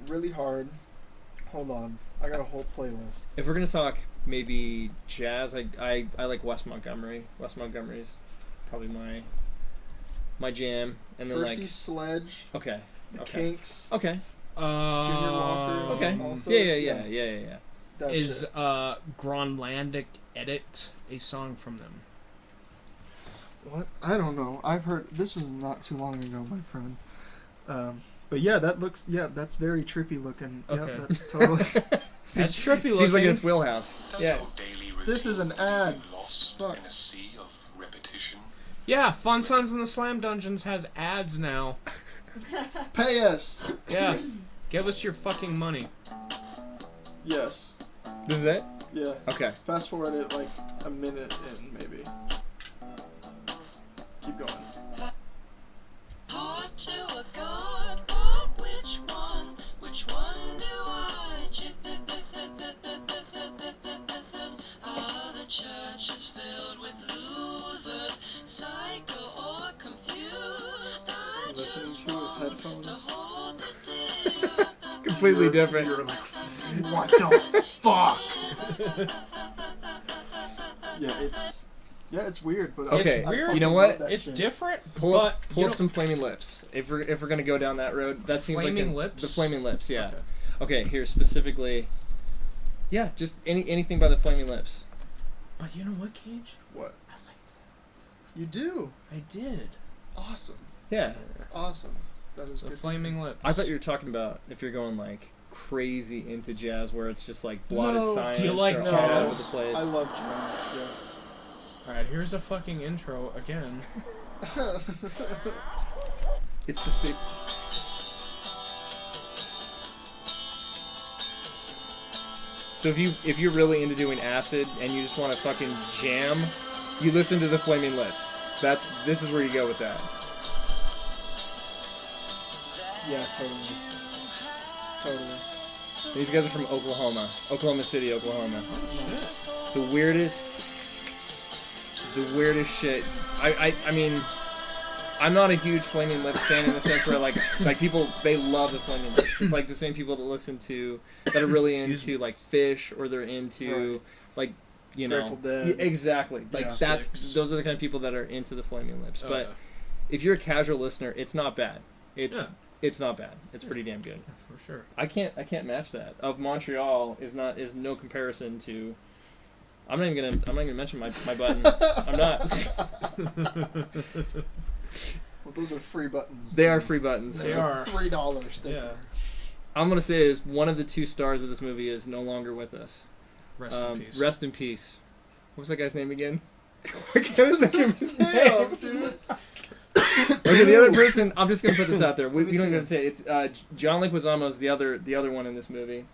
really hard. Hold on. I got a whole playlist. If we're gonna talk maybe jazz, I like Wes Montgomery. Wes Montgomery's probably my jam, and then Percy Sledge, okay, The okay, Kinks, okay, Junior Walker, okay, All Stars, yeah. that Is shit. Gronlandic Edit a song from them? What? I don't know. I've heard. This was not too long ago, my friend. But yeah, that's very trippy looking. Okay. Yep, that's totally. That's trippy looking. Seems like it's wheelhouse. Does Yeah. your daily This is an routine ad. leave you lost Fuck. in a sea of repetition? Yeah, Fun Sons in the Slam Dungeons has ads now. Pay us. Yeah. Give us your fucking money. Yes. This is it. Yeah. Okay. Fast forward it like a minute in, maybe. Keep going. Hard to a god, but which one? Which one do I choose? The church is filled with losers, psycho or confused. I Listening just to it with want headphones. to hold the deal. Completely different. You're like, What the fuck? Yeah, it's weird, but Okay, It's weird. I you know fucking what? love that It's shit. different. Pull but up you know- some Flaming Lips. If we're gonna go down that road, that seems Flaming like Lips? the Flaming Lips. Yeah. Okay. Okay, here specifically. Yeah, just anything by the Flaming Lips. But you know what, Cage? What? I liked You do? that. I did. Awesome. Yeah. Awesome. That is The good. Flaming Lips. I thought you were talking about if you're going like crazy into jazz, where it's just like blotted No. science Do you like or all jazz? over the place. I love jazz, yes. Alright, here's a fucking intro again. It's the state. So if you're really into doing acid and you just want to fucking jam, you listen to the Flaming Lips. This is where you go with that. Yeah, totally. Totally. These guys are from Oklahoma City, Oklahoma. Shit. The weirdest shit. I mean, I'm not a huge Flaming Lips fan in the sense where like people, they love the Flaming Lips. It's like the same people that are really Excuse into like Fish, or they're into like, you know, Grateful Dead. Yeah, exactly. Like Yeah. those are the kind of people that are into the Flaming Lips. Oh, But yeah. if you're a casual listener, it's not bad. Yeah. It's not bad. It's pretty damn good. For sure. I can't match that. Of Montreal is no comparison to. I'm not even gonna mention my button. I'm not. Well, those are free buttons. They are free buttons. They Those are. $3 sticker. Yeah. I'm gonna say is one of the two stars of this movie is no longer with us. Rest in peace. Rest in peace. What was that guy's name again? I can't think of his Damn, name. dude. Okay, the other person. I'm just gonna put this out there. We Let me don't see even him. say it. It's John Leguizamo's the other one in this movie.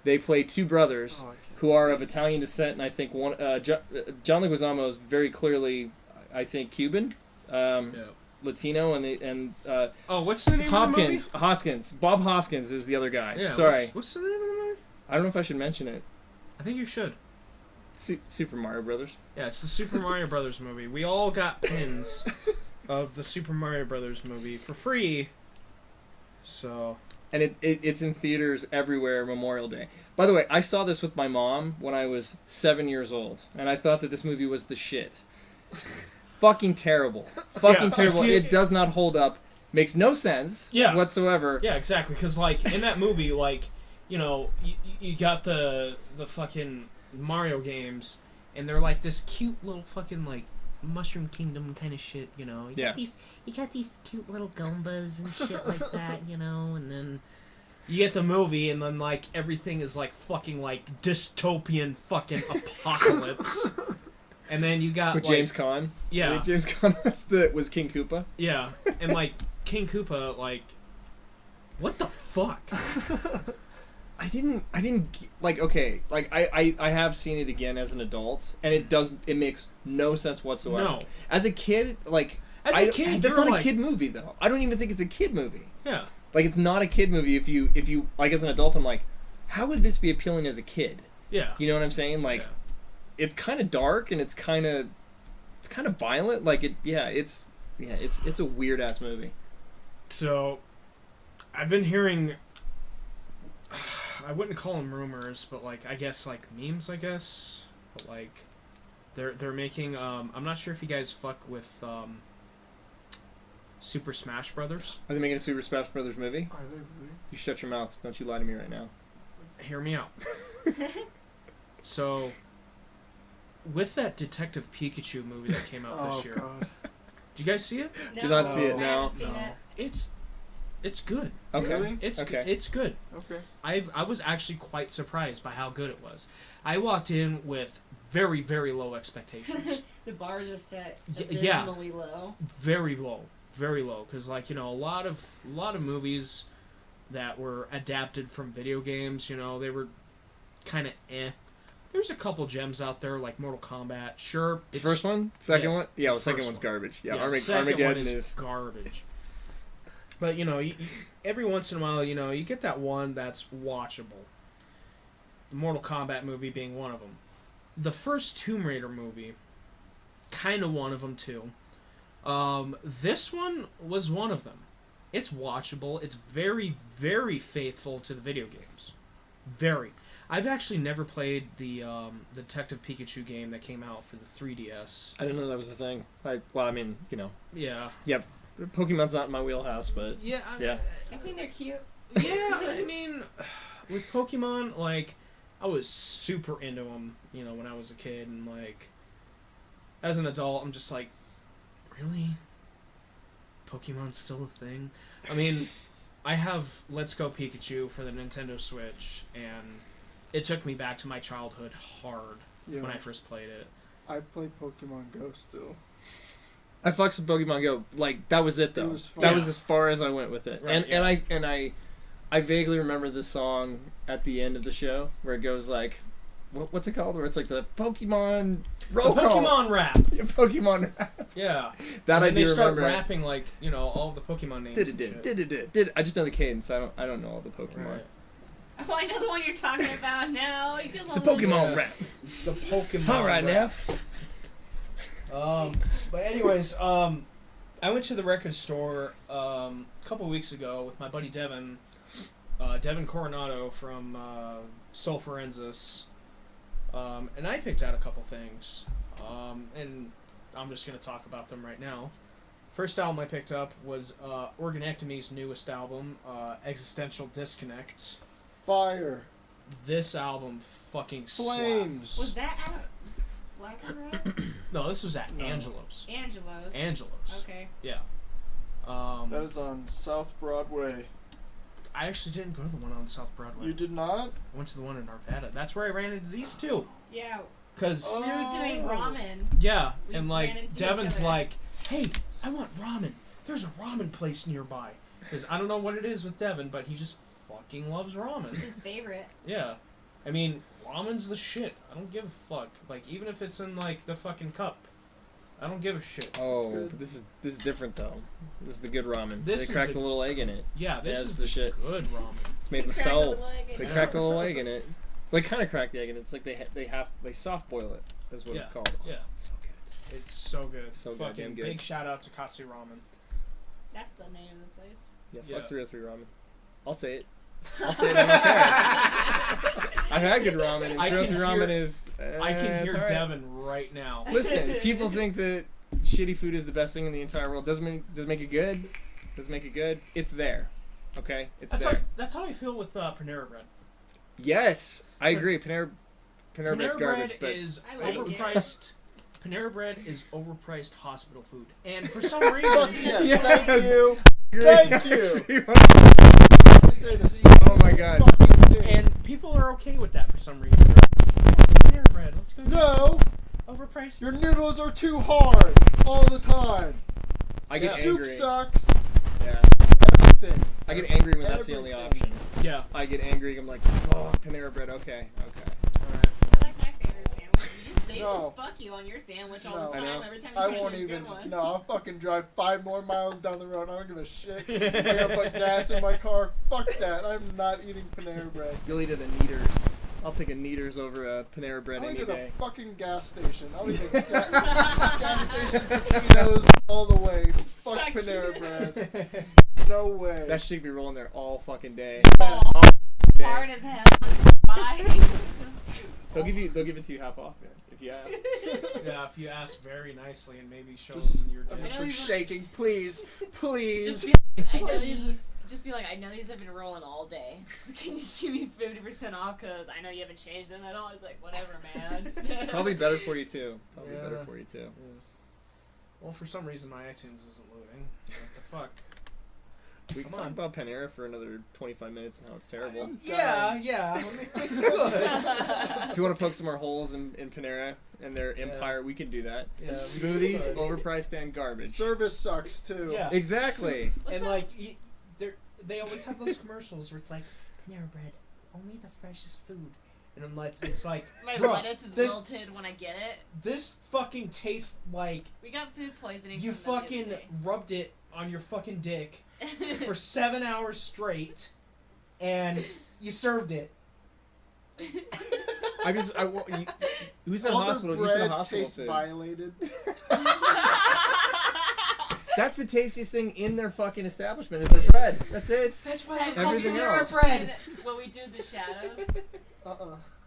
They play two brothers Oh, I can't who are see. of Italian descent, and I think one John Leguizamo is very clearly, I think, Cuban, Yeah. Latino, and Oh, what's the name Hopkins, Hoskins, Bob Hoskins is the other guy. of the movie? Yeah, Sorry, What's the name of the movie? I don't know if I should mention it. I think you should. Super Mario Brothers. Yeah, it's the Super Mario Brothers movie. We all got pins of the Super Mario Brothers movie for free. So, And it's in theaters everywhere Memorial Day. By the way, I saw this with my mom when I was 7 years old, and I thought that this movie was the shit. Fucking terrible. Fucking Yeah, terrible. if you- It does not hold up. Makes no sense Yeah. whatsoever. yeah, exactly. Because, like, in that movie, like, you know, you got the fucking Mario games, and they're like this cute little fucking, like, Mushroom Kingdom kind of shit, you know? Yeah. You got these cute little Goombas and shit like that, you know, and then You get the movie, and then, like, everything is, like, fucking, like, dystopian fucking apocalypse. And then you got, With like, James Caan. I yeah, think James Caan was King Koopa. yeah, and, like, King Koopa, like, what the fuck? I didn't like, okay, like I have seen it again as an adult, and it makes no sense whatsoever. No. As a kid, like, As a kid, that's you're not like, a kid movie though. I don't even think it's a kid movie. yeah, Like, it's not a kid movie. If you like, as an adult, I'm like, how would this be appealing as a kid? yeah. You know what I'm saying? Like, Yeah. it's kind of dark and it's kind of violent. Like, it's a weird ass movie. So, I've been hearing, I wouldn't call them rumors, but, like, I guess, like, memes, I guess. But, like, they're making, I'm not sure if you guys fuck with, Super Smash Brothers. Are they making a Super Smash Brothers movie? Are they really? You shut your mouth. Don't you lie to me right now. Hear me out. So, with that Detective Pikachu movie that came out Oh, this year, God. did you guys see it? no, Do not see it I now. haven't seen it. It's good. Okay. Really? It's Okay. it's good. Okay. I was actually quite surprised by how good it was. I walked in with very, very low expectations. The bar is just set Yeah. abysmally low. Very low, because, like, you know, a lot of movies that were adapted from video games, you know, they were kind of eh. There's a couple gems out there like Mortal Kombat. Sure, The first one, second yes, one, yeah. the The second first one's one. garbage. Yeah, second Armageddon one is. garbage. But, you know, every once in a while, you know, you get that one that's watchable. The Mortal Kombat movie being one of them. The first Tomb Raider movie, kind of one of them too. This one was one of them. It's watchable. It's very, very faithful to the video games. Very. I've actually never played the Detective Pikachu game that came out for the 3DS. I didn't know that was a thing. I mean, Yeah. Yep. Pokemon's not in my wheelhouse, but Yeah. I think they're cute. Yeah, I mean, with Pokemon, like, I was super into them, when I was a kid, and, like, as an adult, I'm just like, really? Pokemon's still a thing? I mean, I have Let's Go Pikachu for the Nintendo Switch, and it took me back to my childhood hard when I first played it. I play Pokemon Go still. I fucks with Pokemon Go. Like, that was it, though. It was fun. That was as far as I went with it. Right, and I vaguely remember the song at the end of the show where it goes like, what's it called? Where it's like the Pokemon roll The call. Pokemon rap! Pokemon rap. Yeah. That and I do they start remember. rapping, like, all the Pokemon names and shit. Did. I just know the cadence. I don't know all the Pokemon. Right. Oh, I know the one you're talking about now. It's the Pokemon rap. It's the Pokemon All right, rap. now. But anyways, I went to the record store a couple weeks ago with my buddy Devin, Devin Coronado from Soul Forensis, and I picked out a couple things, and I'm just going to talk about them right now. First album I picked up was Organectomy's newest album, Existential Disconnect. Fire. This album fucking Flames. slaps. Was that at Black and Red? No, this was at No. Angelo's. Angelo's. Okay. Yeah. That is on South Broadway. I actually didn't go to the one on South Broadway. You did not? I went to the one in Arvada. That's where I ran into these two. Yeah. Cause Oh. We were doing ramen. yeah, We and ran like into each Devin's other. like, hey, I want ramen. There's a ramen place nearby. Cause I don't know what it is with Devin, but he just fucking loves ramen. It's his favorite. Yeah, I mean, ramen's the shit. I don't give a fuck. Like even if it's in like the fucking cup, I don't give a shit. Oh, good. but this is different though. This is the good ramen. This They is cracked the- a little egg in it. Yeah, this That's is the shit. good ramen. It's made with Crack a soul. little egg in They it. cracked a little egg in it. Like kind of cracked the egg in it. It's like they soft boil it. Is what it's Yeah. called. Yeah. It's so good. It's so good. So fucking goddamn good. big shout out to Katsu Ramen. That's the name of the place. Yeah, Yeah. fuck 303 ramen. I'll say it. I'll say it. I don't care. I've had good ramen, and I can 303 ramen hear- is. I can it's hear alright. Devin right now. Listen, people think that shitty food is the best thing in the entire world. Doesn't make it good. Doesn't make it good. It's there. Okay, it's there. That's how I feel with Panera Bread. Yes, I agree. Panera Bread's Panera garbage, Bread but is I like it. overpriced. Panera Bread is overpriced hospital food, and for some reason, Fuck yes, Yes. thank you. Thank you. I say this Oh my god. fucking thing. and people are okay with that for some reason. They're like, "Yeah, Panera Bread, let's go. No, Overpriced. your noodles are too hard all the time. I get Soup angry. sucks. Yeah, Everything. I get angry when that's the only Everything. option. Yeah. I get angry. I'm like, fuck Panera Bread. Okay. All right. I like my standard sandwich. They No. just fuck you on your sandwich all No. the I know. time. Every time you I try to won't get a even. good one. No, I'll fucking drive 5 more miles down the road. I don't give a shit. I gotta put gas in my car. Fuck that. I'm not eating Panera Bread. You'll eat at a Kneaders. I'll take a Kneaders over a Panera Bread I'll any eat at a day. fucking gas station. I'll eat at gas station taquitos all the way. Fuck Fuck Panera you. Bread. No way. That shit be rolling there all fucking day. Yeah. Day. Hard as hell. Why? Just They'll give it to you half off, man, if you ask. Yeah, if you ask very nicely and maybe show Just, them your I'm dick. just like shaking. Please. Please. Just be like, I know these. Just be like, I know these have been rolling all day. So can you give me 50% off? Cause I know you haven't changed them at all. It's like, whatever, man. Probably better for you too. Probably Yeah. better for you too. Well, for some reason my iTunes isn't loading. What the fuck? We can Come talk on. about Panera for another 25 minutes and how it's terrible. Yeah. If you want to poke some more holes in Panera and their empire, we can do that. Yeah, we Smoothies, could. overpriced and garbage. Service sucks too. Yeah. Exactly. What's And up? like, they always have those commercials where it's like, Panera Bread, only the freshest food. And I'm like, it's like, My bro, lettuce is this- wilted when I get it. this fucking tastes like We got food poisoning. you from them the fucking other rubbed it on your fucking dick day. for 7 hours straight, and you served it. Who's in the All hospital? their Who's in the bread hospital tastes food? violated. That's the tastiest thing in their fucking establishment is their bread. That's it. That's why Have I call Everything you Panera else. ever Bread. seen when we do the shadows?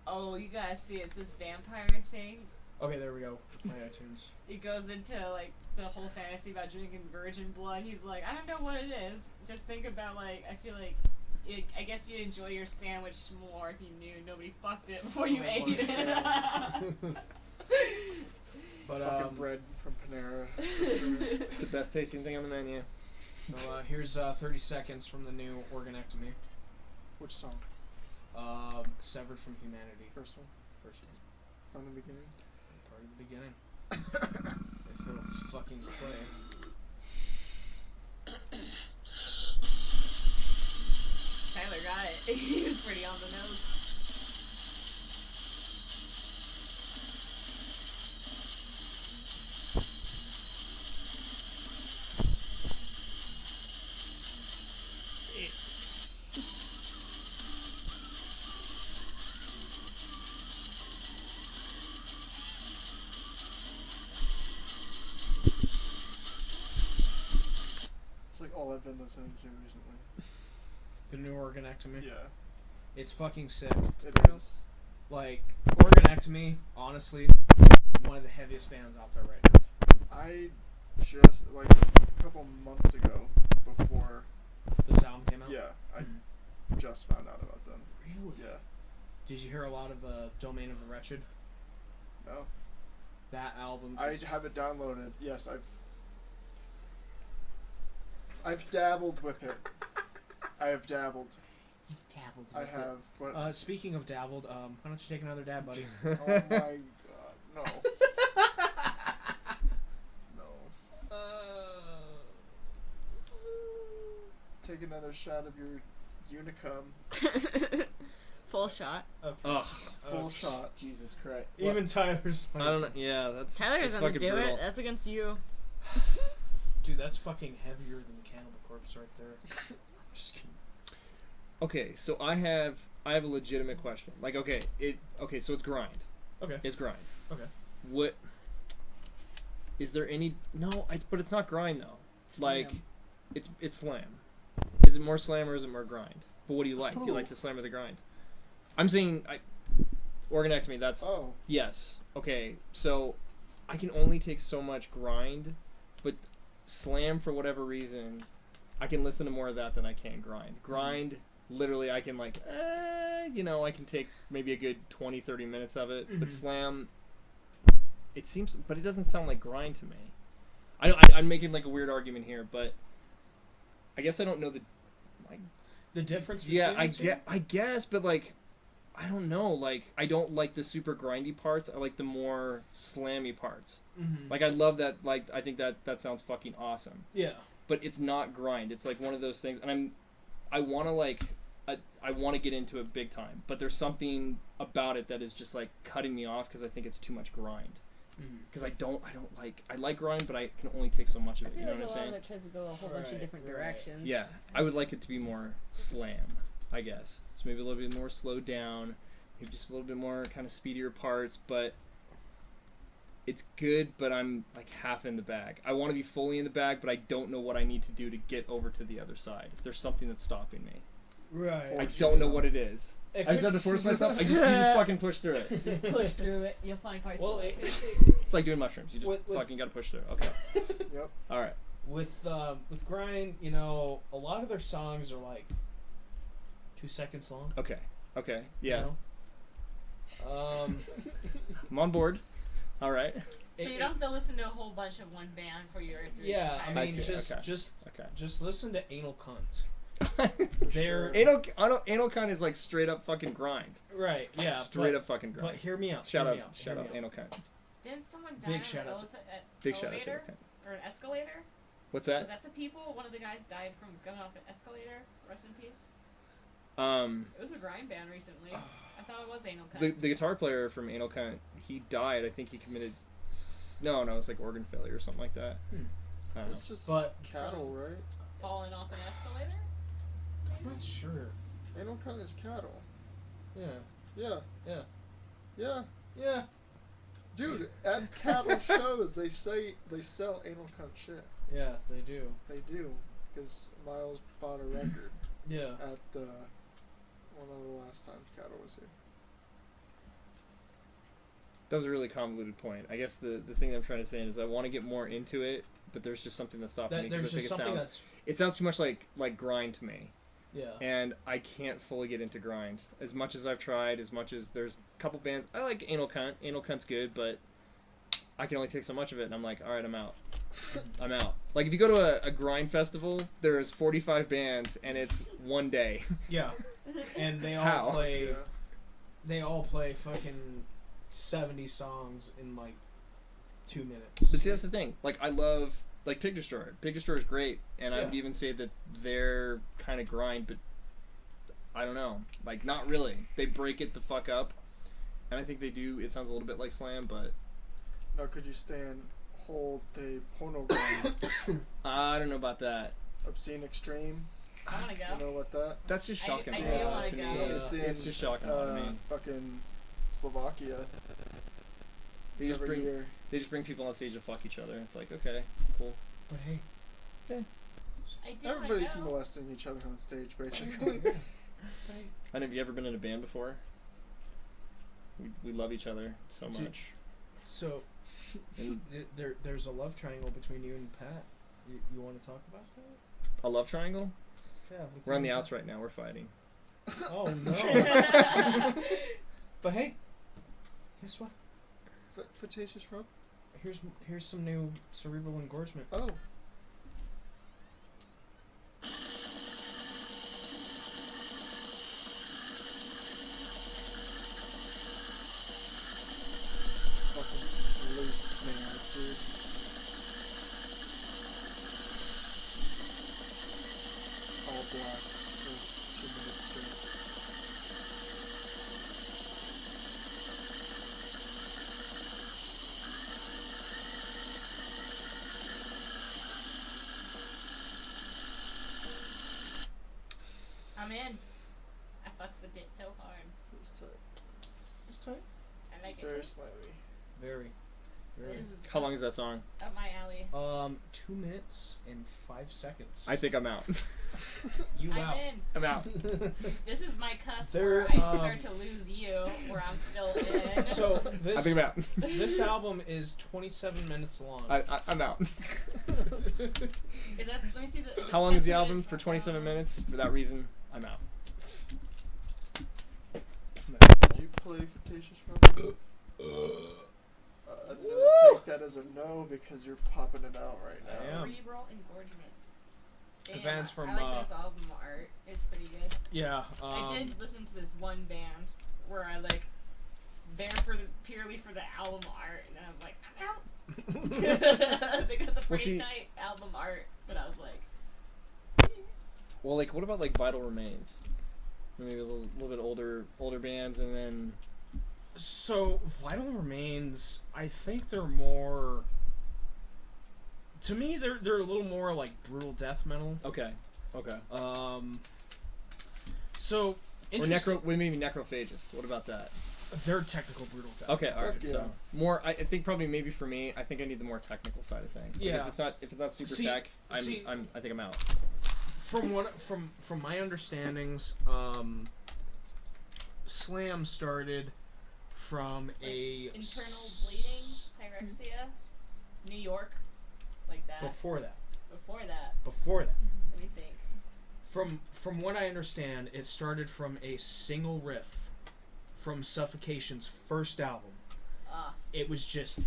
Oh, you guys see, it's this vampire thing. Okay, there we go. My iTunes. It goes into like the whole fantasy about drinking virgin blood. He's like, I don't know what it is. Just think about like, I feel like, I guess you'd enjoy your sandwich more if you knew nobody fucked it before you ate it. But Fucking bread from Panera. It's the best tasting thing on the menu. So here's 30 seconds from the new Organectomy. Which song? Severed from Humanity. First one? First one. From the beginning? Part of the beginning. If it'll fucking play. Tyler got it. He was pretty on the nose. It's like all I've been listening to recently. The new Organectomy. Yeah. It's fucking sick. It is. Like, Organectomy, honestly, one of the heaviest bands out there right now. I just, like, a couple months ago, before, The sound came out? yeah, I Mhm. just found out about them. Really? Yeah. Did you hear a lot of Domain of the Wretched? No. That album I is have it downloaded. Yes, I've dabbled with it. I have dabbled. You've dabbled I have, but speaking of dabbled, why don't you take another dab, buddy? oh my god, no. No. Take another shot of your Unicum. Full shot. Okay. Ugh. Full shot. Jesus Christ. Even Tyler's I like, don't know. Yeah, that's Tyler that's doesn't fucking do brutal. it. That's against you. dude, that's fucking heavier than Cannibal Corpse right there. Just kidding. Okay, so I have a legitimate question. Like, okay, so it's grind. Okay. It's grind. Okay. What is there any? No, but it's not grind though. Like, Slam. it's slam. Is it more slam or is it more grind? But what do you like? Do you like the slam or the grind? I'm saying Organectomy. That's Oh. yes. Okay, so I can only take so much grind, but slam for whatever reason, I can listen to more of that than I can grind. Grind, literally, I can like, I can take maybe a good 20, 30 minutes of it. But slam, it seems, but it doesn't sound like grind to me. I'm making like a weird argument here, but I guess I don't know The difference between yeah, the two? I guess, but like, I don't know. Like, I don't like the super grindy parts. I like the more slammy parts. Mm-hmm. Like, I love that. Like, I think that sounds fucking awesome. Yeah. But it's not grind. It's like one of those things, and I want to I want to get into it big time. But there's something about it that is just like cutting me off because I think it's too much grind. Because I like grind, but I can only take so much of it. You know what I'm saying? it tries to go a whole bunch of different directions. Yeah, I would like it to be more slam, I guess. So maybe a little bit more slowed down, maybe just a little bit more kind of speedier parts, but it's good, but I'm like half in the bag. I want to be fully in the bag, but I don't know what I need to do to get over to the other side. There's something that's stopping me. Right. I don't know what it is. I just have to force myself. You just fucking push through it. Just push through it. You'll find parts. Well, of it. It's like doing mushrooms. You just With- fucking gotta push through. Okay. Yep. All right. with grind, a lot of their songs are like 2 seconds long. Okay. Okay. Yeah. You know? I'm on board. All right. So you don't have to listen to a whole bunch of one band for your Yeah, I entire mean, see. just Okay. just Okay. just listen to Anal Cunt. Sure. Anal cunt is like straight up fucking grind. Right. Yeah. Straight up fucking grind. But hear me out. Shout hear me out, hear me out. anal cunt. Didn't someone die Big on shout an out to- Big shout out to elevator anal cunt. or an escalator? What's Was that? that the people? One of the guys died from going off an escalator. Rest in peace. It was a grind band recently. I thought it was Anal Cunt. the guitar player from Anal Cunt, he died. I think he committed. No, it was like organ failure or something like that. I don't know. It's just But- cattle, right? Falling off an escalator? I'm not sure. Anal cunt is cattle. Yeah. Yeah. Yeah. Yeah. Yeah. Dude, at cattle shows, they sell anal cunt shit. Yeah, they do. They do. Because Miles bought a record Yeah. at one of the last times cattle was here. That was a really convoluted point. I guess the thing that I'm trying to say is I want to get more into it, but there's just something that's stopping me because I think it sounds too much like grind to me. Yeah. And I can't fully get into grind. As much as I've tried, as much as there's a couple bands. I like Anal Cunt. Anal Cunt's good, but I can only take so much of it, and I'm like, alright, I'm out. I'm out. Like, if you go to a grind festival, there's 45 bands, and it's one day. Yeah. And they all How? play... Yeah. They all play fucking 70 songs in, like, 2 minutes. But see, that's the thing. Like, I love... Like, Pig Destroyer. Pig Destroyer is great, and I would even say that they're kind of grind, but I don't know. Like, not really. They break it the fuck up, and I think they do. It sounds a little bit like Slam, but... Now, could you stand hold the pornogram? I don't know about that. Obscene Extreme? I want to go. You know what that? That's just shocking. I do want to me. go. It's just shocking to me. Fucking Slovakia. They just every bring year. They just bring people on stage to fuck each other. It's like, okay, cool. But hey. I do Everybody's wanna go. molesting each other on stage, basically. And have you ever been in a band before? We love each other so Do- much. So, And there's a love triangle between you and Pat. You want to talk about that? a love triangle? Yeah. We're on the outs right now. We're fighting. Oh, no. But hey, guess what? Fictitious Rump? Here's some new cerebral engorgement. Oh. Fucking loose snare, dude. All black for 2 minutes straight. I'm in. I fucks with it so hard. It's tight. It's tight. I like Very it. slightly. Very. This is How long is that song? it's up my alley. 2 minutes and 5 seconds. I think I'm out. You I'm out. in. I'm out. This is my cusp There, where I start to lose you, where I'm still in. So I this think I'm out. this album is 27 minutes long. I'm out. Is that? Let me see the. How long is the 10 album? minutes For from 27 now? minutes? For that reason, I'm out. Did you play Fictitious Rump? I'm gonna take that as a no because you're popping it out right now. I am. Cerebral engorgement. The Damn, band's from, I like this album art. It's pretty good. Yeah. I did listen to this one band where I like there purely for the album art, and then I was like, I'm out. I think that's a pretty see- tight album art, but I was like, Well, like, what about like Vital Remains? Maybe a little bit older bands, and then So Vital Remains, I think they're more. To me, they're a little more like brutal death metal. okay. So Or interesting. maybe Necrophagist. What about that? They're technical brutal death. Okay, all right. Fuck yeah. So more, I think probably maybe for me, I think I need the more technical side of things. Like, Yeah. if it's not super See- tech, I think I'm out. From my understandings, Slam started from a internal bleeding, pyrexia, New York, like that. before that. Before that, let me think. From what I understand, it started from a single riff from Suffocation's first album. It was just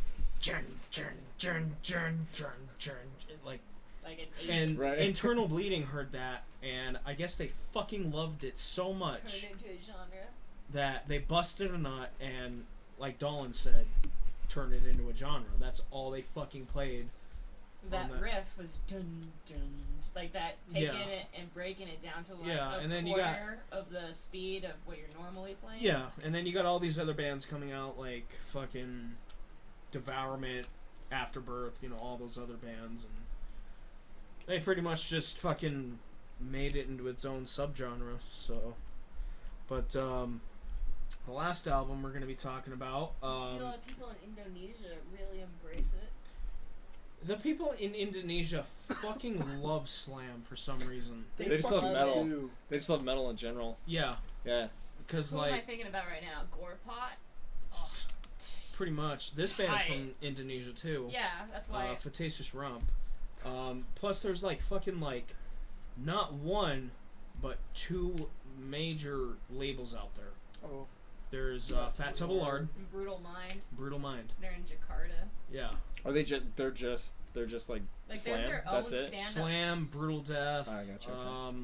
like, Like an 8 and Right. Internal Bleeding heard that, and I guess they fucking loved it so much turned into a genre. that they busted a nut and, like Dollin said, turned it into a genre. That's all they fucking played. Was that on that. riff was dun dun like that, taking Yeah. it and breaking it down to like Yeah, a and then you quarter of the speed of what you're normally playing. Yeah, and then you got all these other bands coming out like fucking Devourment, Afterbirth, you know, all those other bands, and they pretty much just fucking made it into its own subgenre. So, but the last album we're gonna be talking about, You see a lot of people in Indonesia really embrace it. the people in Indonesia fucking love Slam for some reason. They just love fucking metal. do. They just love metal in general. Yeah, Yeah. because Who am I like thinking about right now? Gore Pot. Oh, Pretty much. This band's Tight. from Indonesia too. Yeah, that's why. Fatacious Rump. Plus, there's like fucking like, not one, but 2 major labels out there. Oh. There's Fat Tub of Lard, Brutal Mind. Brutal Mind. They're in Jakarta. Yeah. Are they just? They're just like Like slam. they're their That's own it. stand-up. Slam, Brutal Death. I gotcha, okay.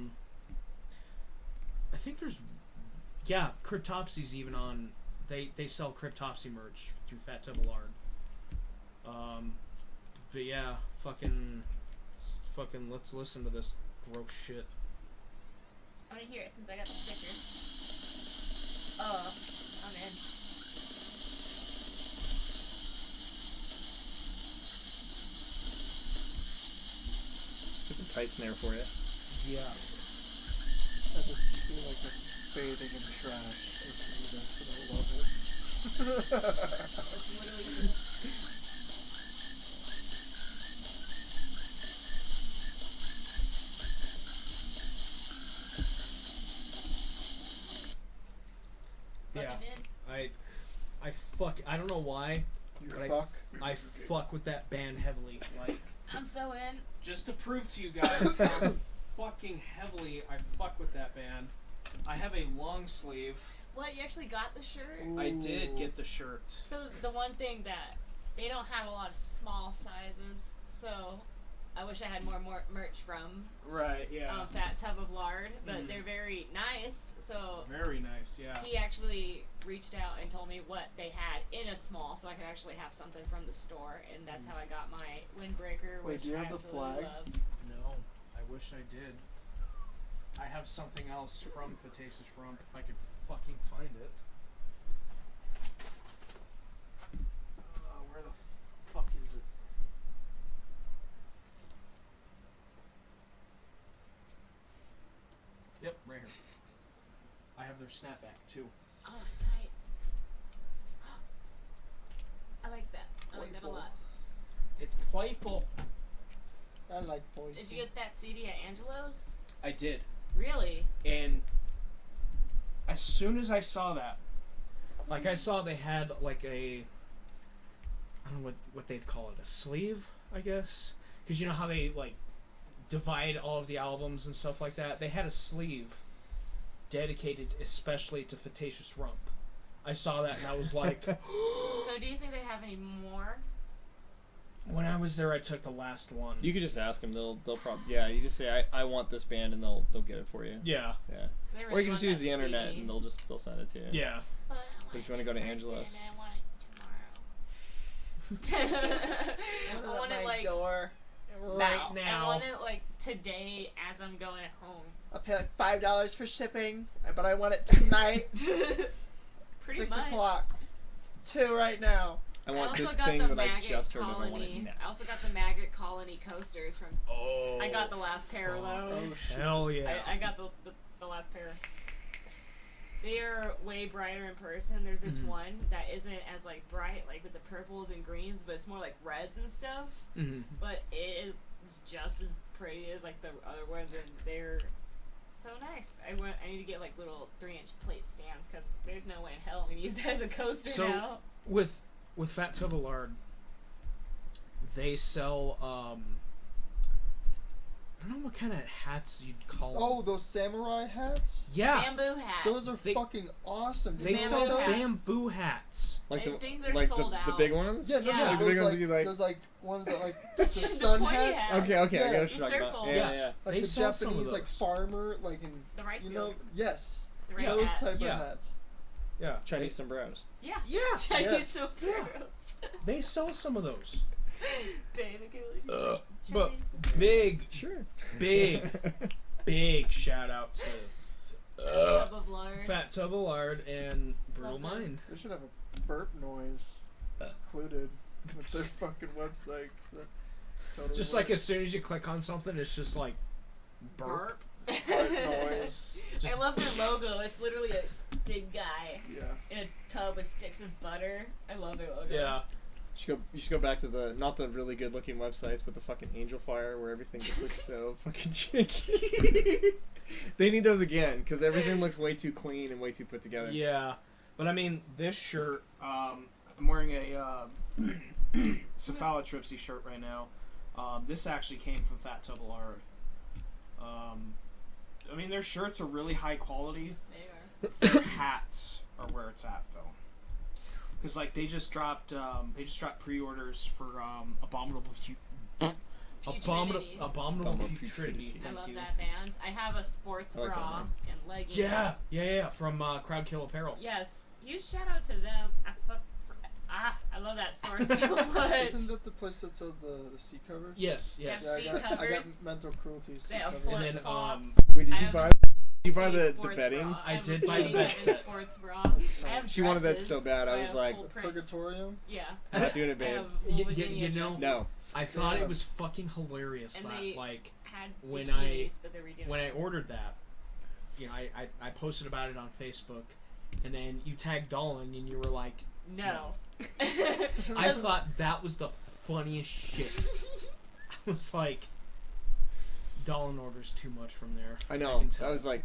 I think there's, yeah, Cryptopsy's even on. They sell Cryptopsy merch through Fat Tub of Lard. But yeah, fucking, let's listen to this gross shit. I want to hear it since I got the sticker. Oh, I'm in. It's a tight snare for you. Yeah. I just feel like I'm bathing in trash. Listening to this, and I love it. It's literally. Yeah. Fucking in. I don't know why, You but fuck. I fuck with that band heavily. Like, I'm so in. just to prove to you guys how fucking heavily I fuck with that band, I have a long sleeve. What, you actually got the shirt? I did get the shirt. So the one thing that they don't have a lot of small sizes, so I wish I had more merch from Right, yeah. Fat Tub of Lard, but Mhm. they're very nice. So Very nice, yeah. he actually reached out and told me what they had in a small, so I could actually have something from the store, and that's how I got my windbreaker. Wait, Which do you I have the absolutely flag? love. No, I wish I did. I have something else from Fatacious Rump if I could fucking find it. Where the fuck is it? Yep, right here. I have their snapback too. Oh, tight. I like that. I like that a lot. It's purple. I like boys. Did you get that CD at Angelo's? I did. Really? And as soon as I saw that, like I saw they had like a, I don't know what they'd call it, a sleeve, I guess, because you know how they like divide all of the albums and stuff like that. They had a sleeve dedicated especially to Fatacious Rump. I saw that and I was like, So do you think they have any more? when I was there, I took the last one. You could just ask them. They'll probably you just say I want this band and they'll get it for you. Yeah. Yeah. They really Or you can want just use that the internet CD. and they'll send it to you. Yeah. But if you wanna go to Angelo's. I want it tomorrow. I want it like door. Right now. I want it like today as I'm going home. I'll pay like $5 for shipping, but I want it tonight. Pretty 6 much. o'clock. It's 2 right now. I want also this got thing the that I Maggot just heard of. I want Colony. it now. I also got the Maggot Colony coasters from. Oh. I got the last pair of those. Hell yeah. I got the last pair. They are way brighter in person. There's this one that isn't as like bright, like with the purples and greens, but it's more like reds and stuff. Mhm. But it is just as pretty as like the other ones, and they're so nice. I need to get like little 3-inch plate stands because there's no way in hell I'm gonna use that as a coaster So, now. With Fat Tub of Lard, they sell I don't know what kind of hats you'd call them. Oh, those samurai hats? Yeah, Bamboo hats. Those are They- fucking awesome. Did they you know sell those? bamboo hats. Like I think they're like sold the out. big ones? Yeah, no, Yeah. no, Like the those big ones you like. those like ones that like the sun pointy hats. hats. Okay, I Yeah, know what the you're talking circle. about. Yeah. Yeah. Like They the sell some of Japanese like those. farmer, like in The rice you know, fields. yes, The rice those hat. type Yeah. of hats. Yeah, Chinese sombreros. Yeah. Yeah, Chinese Yes. sombreros. they sell some of those. Babe, I can't believe you said But Chinese sombreros. big, Sure. big shout out to Tub of lard. Fat Tub of Lard and Brutal Love them. Mind. They should have a burp noise included with their fucking website. So totally Just like as soon as you click on something, it's just like burp. burp noise. I love their logo. It's literally a big guy Yeah. in a tub with sticks of butter. I love their logo. Yeah. You should go back to the not the really good looking websites, but the fucking Angel Fire where everything just looks so fucking janky. They need those again because everything looks way too clean and way too put together. Yeah, but I mean, this shirt, I'm wearing a Cephalo Tripsy shirt right now. This actually came from Fat Tubble Art. I mean, their shirts are really high quality. They are. Their hats are where it's at, though. Because like they just dropped pre-orders for Abominable Putridity. Putridity. I Thank love you. that band. I have a sports I like that bra band. and leggings. Yeah, from Crowd Kill Apparel. Yes. Huge shout out to them. I love that store so much. Isn't that the place that sells the seat covers? Yes. Yeah, Yeah, seat I got covers. mental cruelty seat They have covers. And then, flip-flops. Wait, did I you have buy? a Did you buy titty the sports bedding? bra. I have did a buy the titty bed and set. sports bra. That's I have She wanted that dresses, so bad, I was have like, full print. Purgatorium? Yeah. I'm not doing it, I babe. have You Virginia know? dresses. No. I thought Yeah. it was fucking hilarious And that they like had when bikinis, but they're redoing when I it. ordered that, you know, I posted about it on Facebook, and then you tagged Dollin, and you were like, No. I thought that was the funniest shit. I was like, Dollin orders too much from there. I know. can tell. I was like,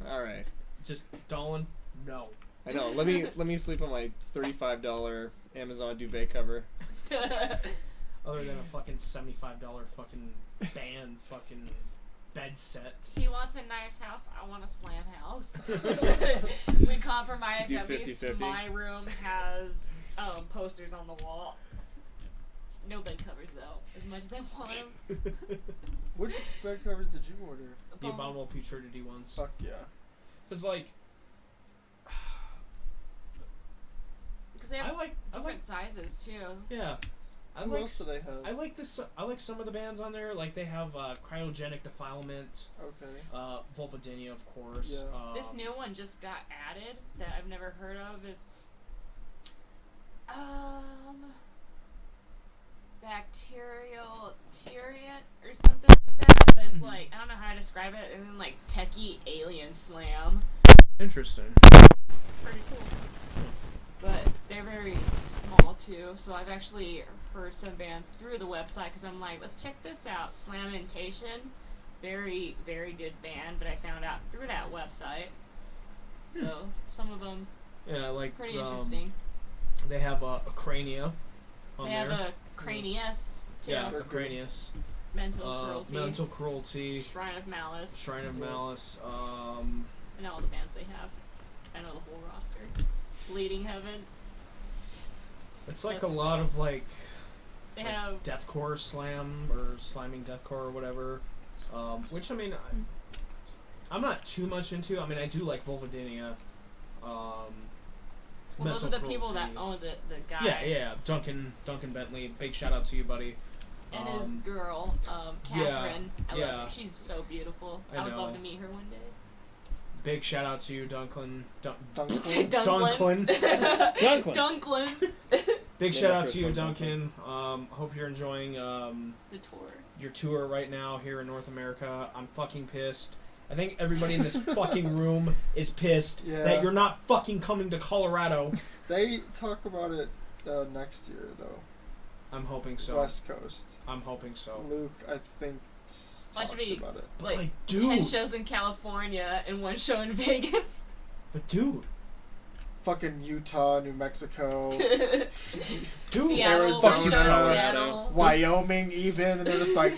all right. Just Dollin, no. I know. Let me sleep on my $35 Amazon duvet cover. Other than a fucking $75 fucking band fucking bed set. He wants a nice house. I want a slam house. We compromise. Do At least 50-50. my room has posters on the wall. No bed covers though. As much as I want them. Which bed covers did you order? The Abominable Putridity ones. Fuck yeah. Cause like, Because they have I like different sizes too. yeah. I Who like else do they have? I like this. I like some of the bands on there. Like they have Cryogenic Defilement, Okay. Vulvodynia, of course. Yeah. This new one just got added that I've never heard of. It's bacterial tyrant or something like that. But it's like I don't know how to describe it. And then like techie alien slam. Interesting. Pretty cool. But they're very small too. So I've actually heard some bands through the website because I'm like, let's check this out. Slamentation. Very, very good band, but I found out through that website. So some of them Yeah, like pretty interesting. They have a Crania on They there. have a Cranius too. Yeah, They're a Cranius. Mental cruelty. Mental Cruelty. Shrine of Malice. Shrine of Malice. I know all the bands they have. I know the whole roster. Bleeding Heaven. It's like Listen. a lot of like They have deathcore slam or slamming deathcore or whatever. Which I mean, I'm not too much into. I mean, I do like Vulvodynia. well, those are the people that owns it. The guy Yeah. Duncan Bentley. Big shout out to you, buddy. and his girl, Catherine. I love yeah. her. She's so beautiful. I I would love know. to meet her one day. Big shout out to you, Dunklin. Dunklin? Dunklin. Dunklin. Dunklin. Big Yeah, shout my out first to you, one's Duncan. Hope you're enjoying The tour. your tour right now here in North America. I'm fucking pissed. I think everybody in this fucking room is pissed Yeah. that you're not fucking coming to Colorado. They talk about it next year though. I'm hoping so. West Coast. I'm hoping so. Luke, I think, Why should talked we- about it. But Like, 10 dude. shows in California and 1 show in Vegas. But dude. Fucking Utah, New Mexico, Dude. Seattle, Arizona, one show in Colorado. Seattle. Wyoming, even, and they're just like,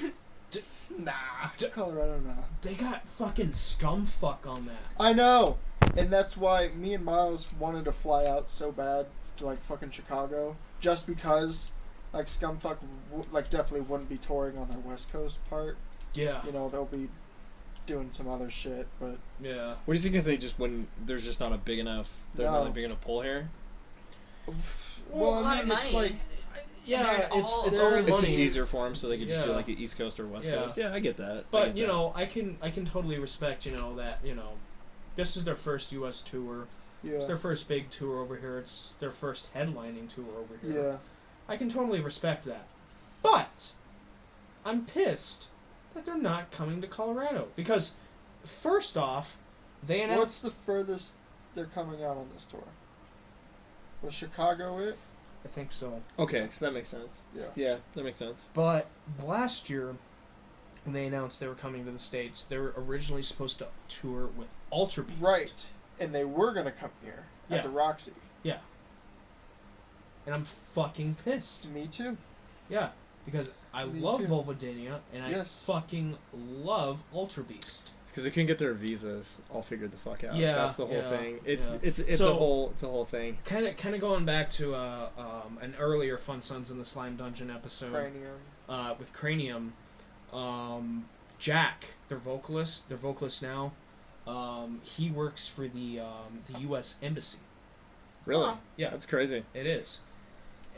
nah, D- Colorado, nah. They got fucking scumfuck on that. I know, and that's why me and Miles wanted to fly out so bad to like fucking Chicago, just because like Scumfuck like definitely wouldn't be touring on their West Coast part. Yeah. You know, they'll be doing some other shit, but Yeah. What do you think? Is they just when there's just not a big enough, there's No. not a big enough pull here. well, It's a lot I of mean, it's money. like Yeah, They're it's all it's there all is- It's money. just easier for them, so they could just do Yeah. like the East Coast or West Yeah. Coast. Yeah, I get that. I But get you that. know, I can totally respect, you know, that, you know, this is their first US tour. It's yeah, their first big tour over here. It's their first headlining tour over here. yeah. I can totally respect that. But I'm pissed that they're not coming to Colorado because first off, they announced What's the furthest they're coming out on this tour? Was Chicago it? I think so. Okay, so that makes sense. Yeah. Yeah, that makes sense. But last year, when they announced they were coming to the States, they were originally supposed to tour with Ultra Beast. Right. And they were gonna come here Yeah. at the Roxy. Yeah. and I'm fucking pissed. Me too. Yeah, because I Me love too. Vulvodynia, and I Yes. fucking love Ultra Beast. It's because they couldn't get their visas all figured the fuck out. Yeah, That's the whole yeah, thing. It's yeah. it's So- a whole thing. Kind of going back to an earlier Fun Sons in the Slime Dungeon episode Cranium. with Cranium. Jack, their vocalist now. He works for the U.S. Embassy. Really? Huh. Yeah. That's crazy. It is.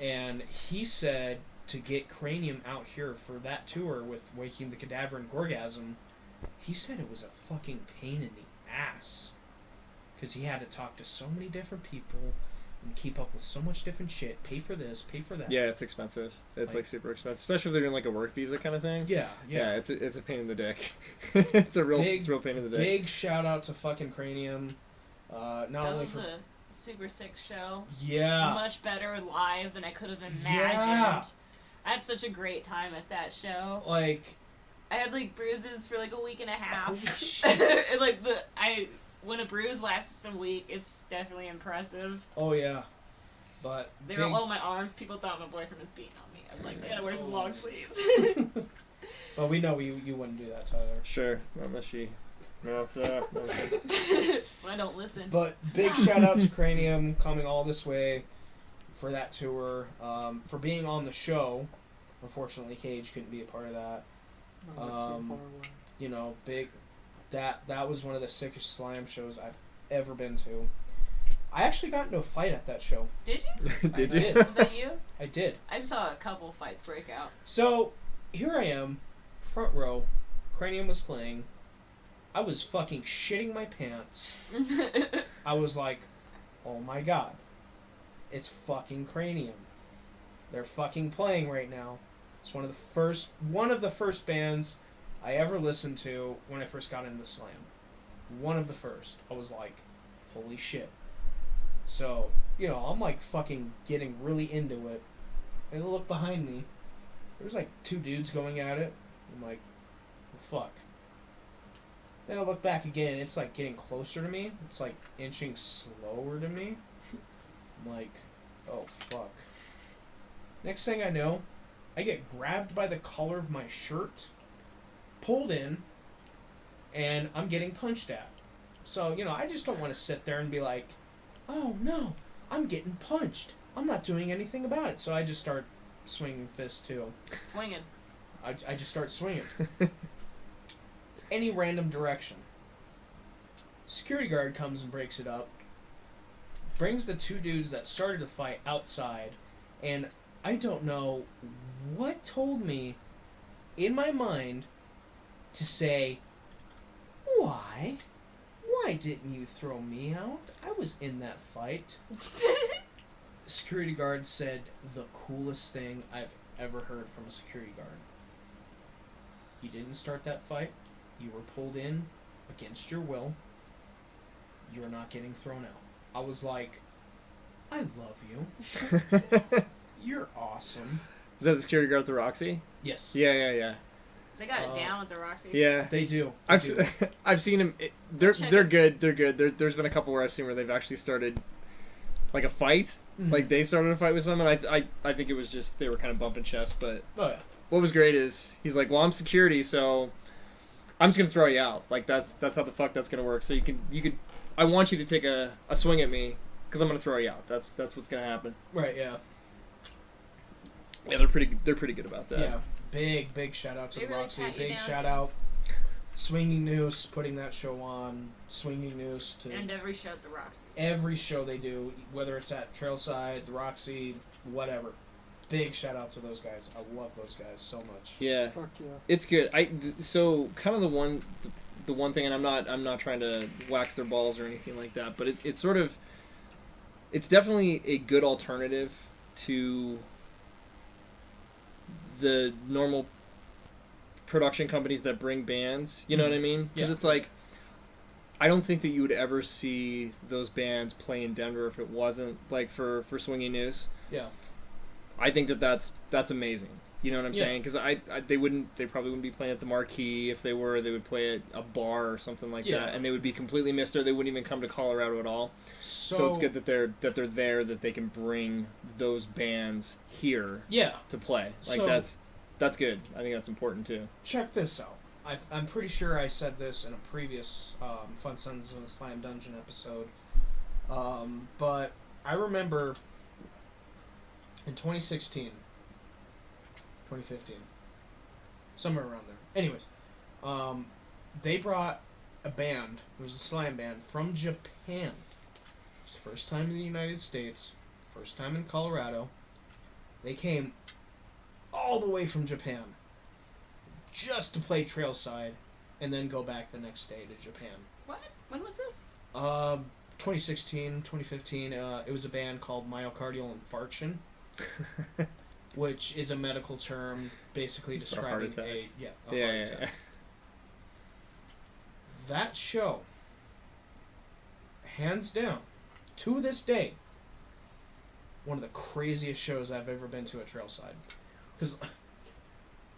And he said to get Cranium out here for that tour with Waking the Cadaver and Gorgasm, he said it was a fucking pain in the ass. Because he had to talk to so many different people and keep up with so much different shit. Pay for this, pay for that. Yeah, it's expensive. It's Like- like super expensive, especially if they're doing like a work visa kind of thing. Yeah, yeah. It's a pain in the dick. it's a real pain in the dick. Big shout out to fucking Cranium. Not That only was for... a super sick show. Yeah. Much better live than I could have imagined. Yeah. I had such a great time at that show. Like... I had like bruises for like a week and a half. Holy shit. And, like when a bruise lasts a week, it's definitely impressive. Oh, yeah. But... They big- were all my arms. People thought my boyfriend was beating on me. I was like, I gotta wear some long sleeves. Well, we know you wouldn't do that, Tyler. Sure, unless she. No, it's, I don't listen. But big shout out to Cranium coming all this way for that tour, for being on the show. Unfortunately, Cage couldn't be a part of that. Oh, it's so Um, far away. You know, that was one of the sickest Slam shows I've ever been to. I actually got into a fight at that show. Did you? Did I you? did. Was that you? I did. I saw a couple fights break out. So here I am, front row. Cranium was playing. I was fucking shitting my pants. I was like, oh my god. It's fucking Cranium. They're fucking playing right now. It's one of the first bands I ever listened to when I first got into Slam. One of the first. I was like, holy shit. So, you know, I'm like fucking getting really into it. And I look behind me. There's like two dudes going at it. I'm like, well, fuck. Then I look back again. It's like getting closer to me. It's like inching slower to me. I'm like, oh fuck. Next thing I know, I get grabbed by the collar of my shirt, pulled in, and I'm getting punched at. So, you know, I just don't want to sit there and be like, oh no, I'm getting punched. I'm not doing anything about it. So I just start swinging fists too. Swinging. I just start swinging. Any random direction. Security guard comes and breaks it up. Brings the two dudes that started the fight outside. And I don't know what told me in my mind to say, why? Why didn't you throw me out? I was in that fight. The security guard said the coolest thing I've ever heard from a security guard. You didn't start that fight. You were pulled in against your will. You're not getting thrown out. I was like, I love you. You're awesome. Is that the security guard at the Roxy? Yes. Yeah. They got it down with the Roxy. Yeah. They do. I've seen them. They're good. They're good. There's been a couple where I've seen where they've actually started like a fight. Mhm. Like they started a fight with someone. I think it was just they were kind of bumping chests. But Oh yeah. what was great is he's like, well, I'm security, so I'm just gonna throw you out. Like that's how the fuck that's gonna work. So you could I want you to take a swing at me because I'm gonna throw you out. That's what's gonna happen. Right. Yeah. Yeah, they're pretty good about that. Yeah. Big shout out to They the really Roxy. pat you Big down, shout too. out. Swinging Noose putting that show on. Swinging Noose to And every show at the Roxy. every show they do, whether it's at Trailside, the Roxy, whatever. Big shout out to those guys. I love those guys so much. Yeah. Fuck yeah. It's good. So kind of the one thing, and I'm not trying to wax their balls or anything like that, but it's sort of, it's definitely a good alternative to the normal production companies that bring bands. You know what I mean? Because Yeah. it's like, I don't think that you would ever see those bands play in Denver if it wasn't like for Swinging Noose. Yeah. I think that's amazing. You know what I'm Yeah. saying? Because they probably wouldn't be playing at the Marquee. If they were, they would play at a bar or something like Yeah. that, and they would be completely missed, or they wouldn't even come to Colorado at all. So it's good that they're there, that they can bring those bands here Yeah. to play. Like So- that's good. I think that's important too. Check this out. I'm pretty sure I said this in a previous Fun Sons in the Slam Dungeon episode. But I remember in 2016, 2015, somewhere around there. Anyways, they brought a band, it was a slam band, from Japan. It was the first time in the United States, first time in Colorado. They came all the way from Japan just to play Trailside and then go back the next day to Japan. What? When was this? 2016, 2015, it was a band called myocardial infarction, which is a medical term basically For a heart describing attack. a Yeah, heart yeah, attack. yeah. That show, hands down, to this day, one of the craziest shows I've ever been to at Trailside. Because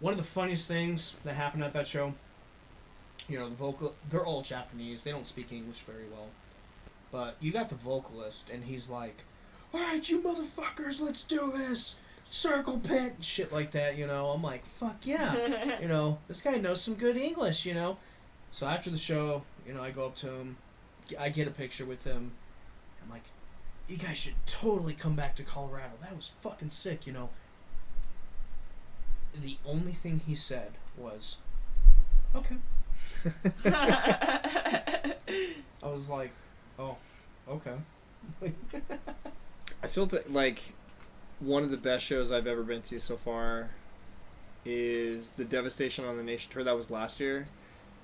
one of the funniest things that happened at that show, you know, they're all Japanese, they don't speak English very well. But you got the vocalist, and he's like, "Alright, you motherfuckers, let's do this! Circle pit!" and shit like that, you know. I'm like, fuck yeah. You know, this guy knows some good English, you know. So after the show, you know, I go up to him, I get a picture with him. I'm like, "You guys should totally come back to Colorado. That was fucking sick, you know." The only thing he said was, "Okay." I was like, "Oh, okay." I still think, like, one of the best shows I've ever been to so far is the Devastation on the Nation tour. That was last year.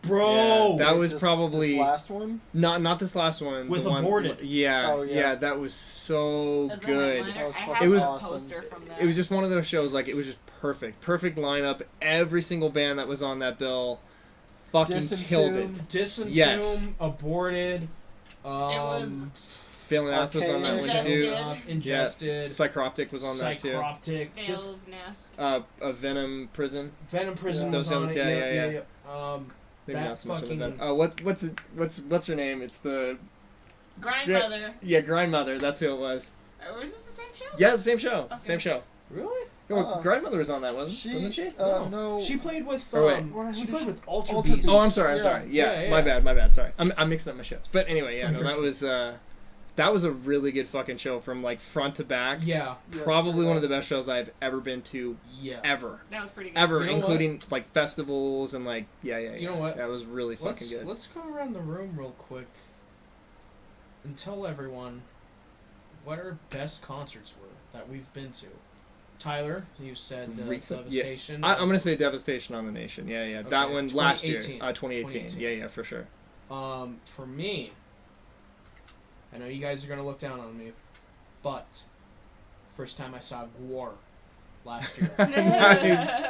Bro! Yeah, that was This probably last one. not this last one. With the one, Aborted. Yeah, Oh, yeah. that was so As the good. headliner, That was I fucking have It was- a awesome. poster from that. It was just one of those shows, like, it was just perfect lineup. Every single band that was on that bill fucking killed it. Disentomb, Yes. Aborted. It was Failing Earth was on that one Ingested. too. Ingested. Psychroptic was on that too. Psychroptic. Veil Just of Nath. A Venom Prison. Venom Prison Yeah. was So- on it. yeah. Maybe That not so much of a fucking- Venom. What's her name? It's the Grindmother. Grindmother. That's who it was. Or was this the same show? Yeah, the same show. Okay. Same show. Really? No, Grindmother was on that, wasn't she? No. She played with. Or wait. She played with Ultra Ultra Beast. Beast. Oh, I'm sorry. Yeah. Yeah, Yeah. my bad. Sorry, I'm mixing up my shows. But anyway, yeah, no, that was a really good fucking show from like front to back. Yeah. Yes, Probably sir. one of the best shows I've ever been to, Yeah. ever, That was pretty good. ever, You know including like festivals and like yeah. You know what? That was really fucking good. Let's go around the room real quick and tell everyone what our best concerts were that we've been to. Tyler, you said Recent- Devastation. I'm gonna say Devastation on the Nation. Yeah. That Okay, one last year, 2018. 2018. Yeah, for sure. For me, I know you guys are gonna look down on me, but first time I saw Gwar last year. Nice.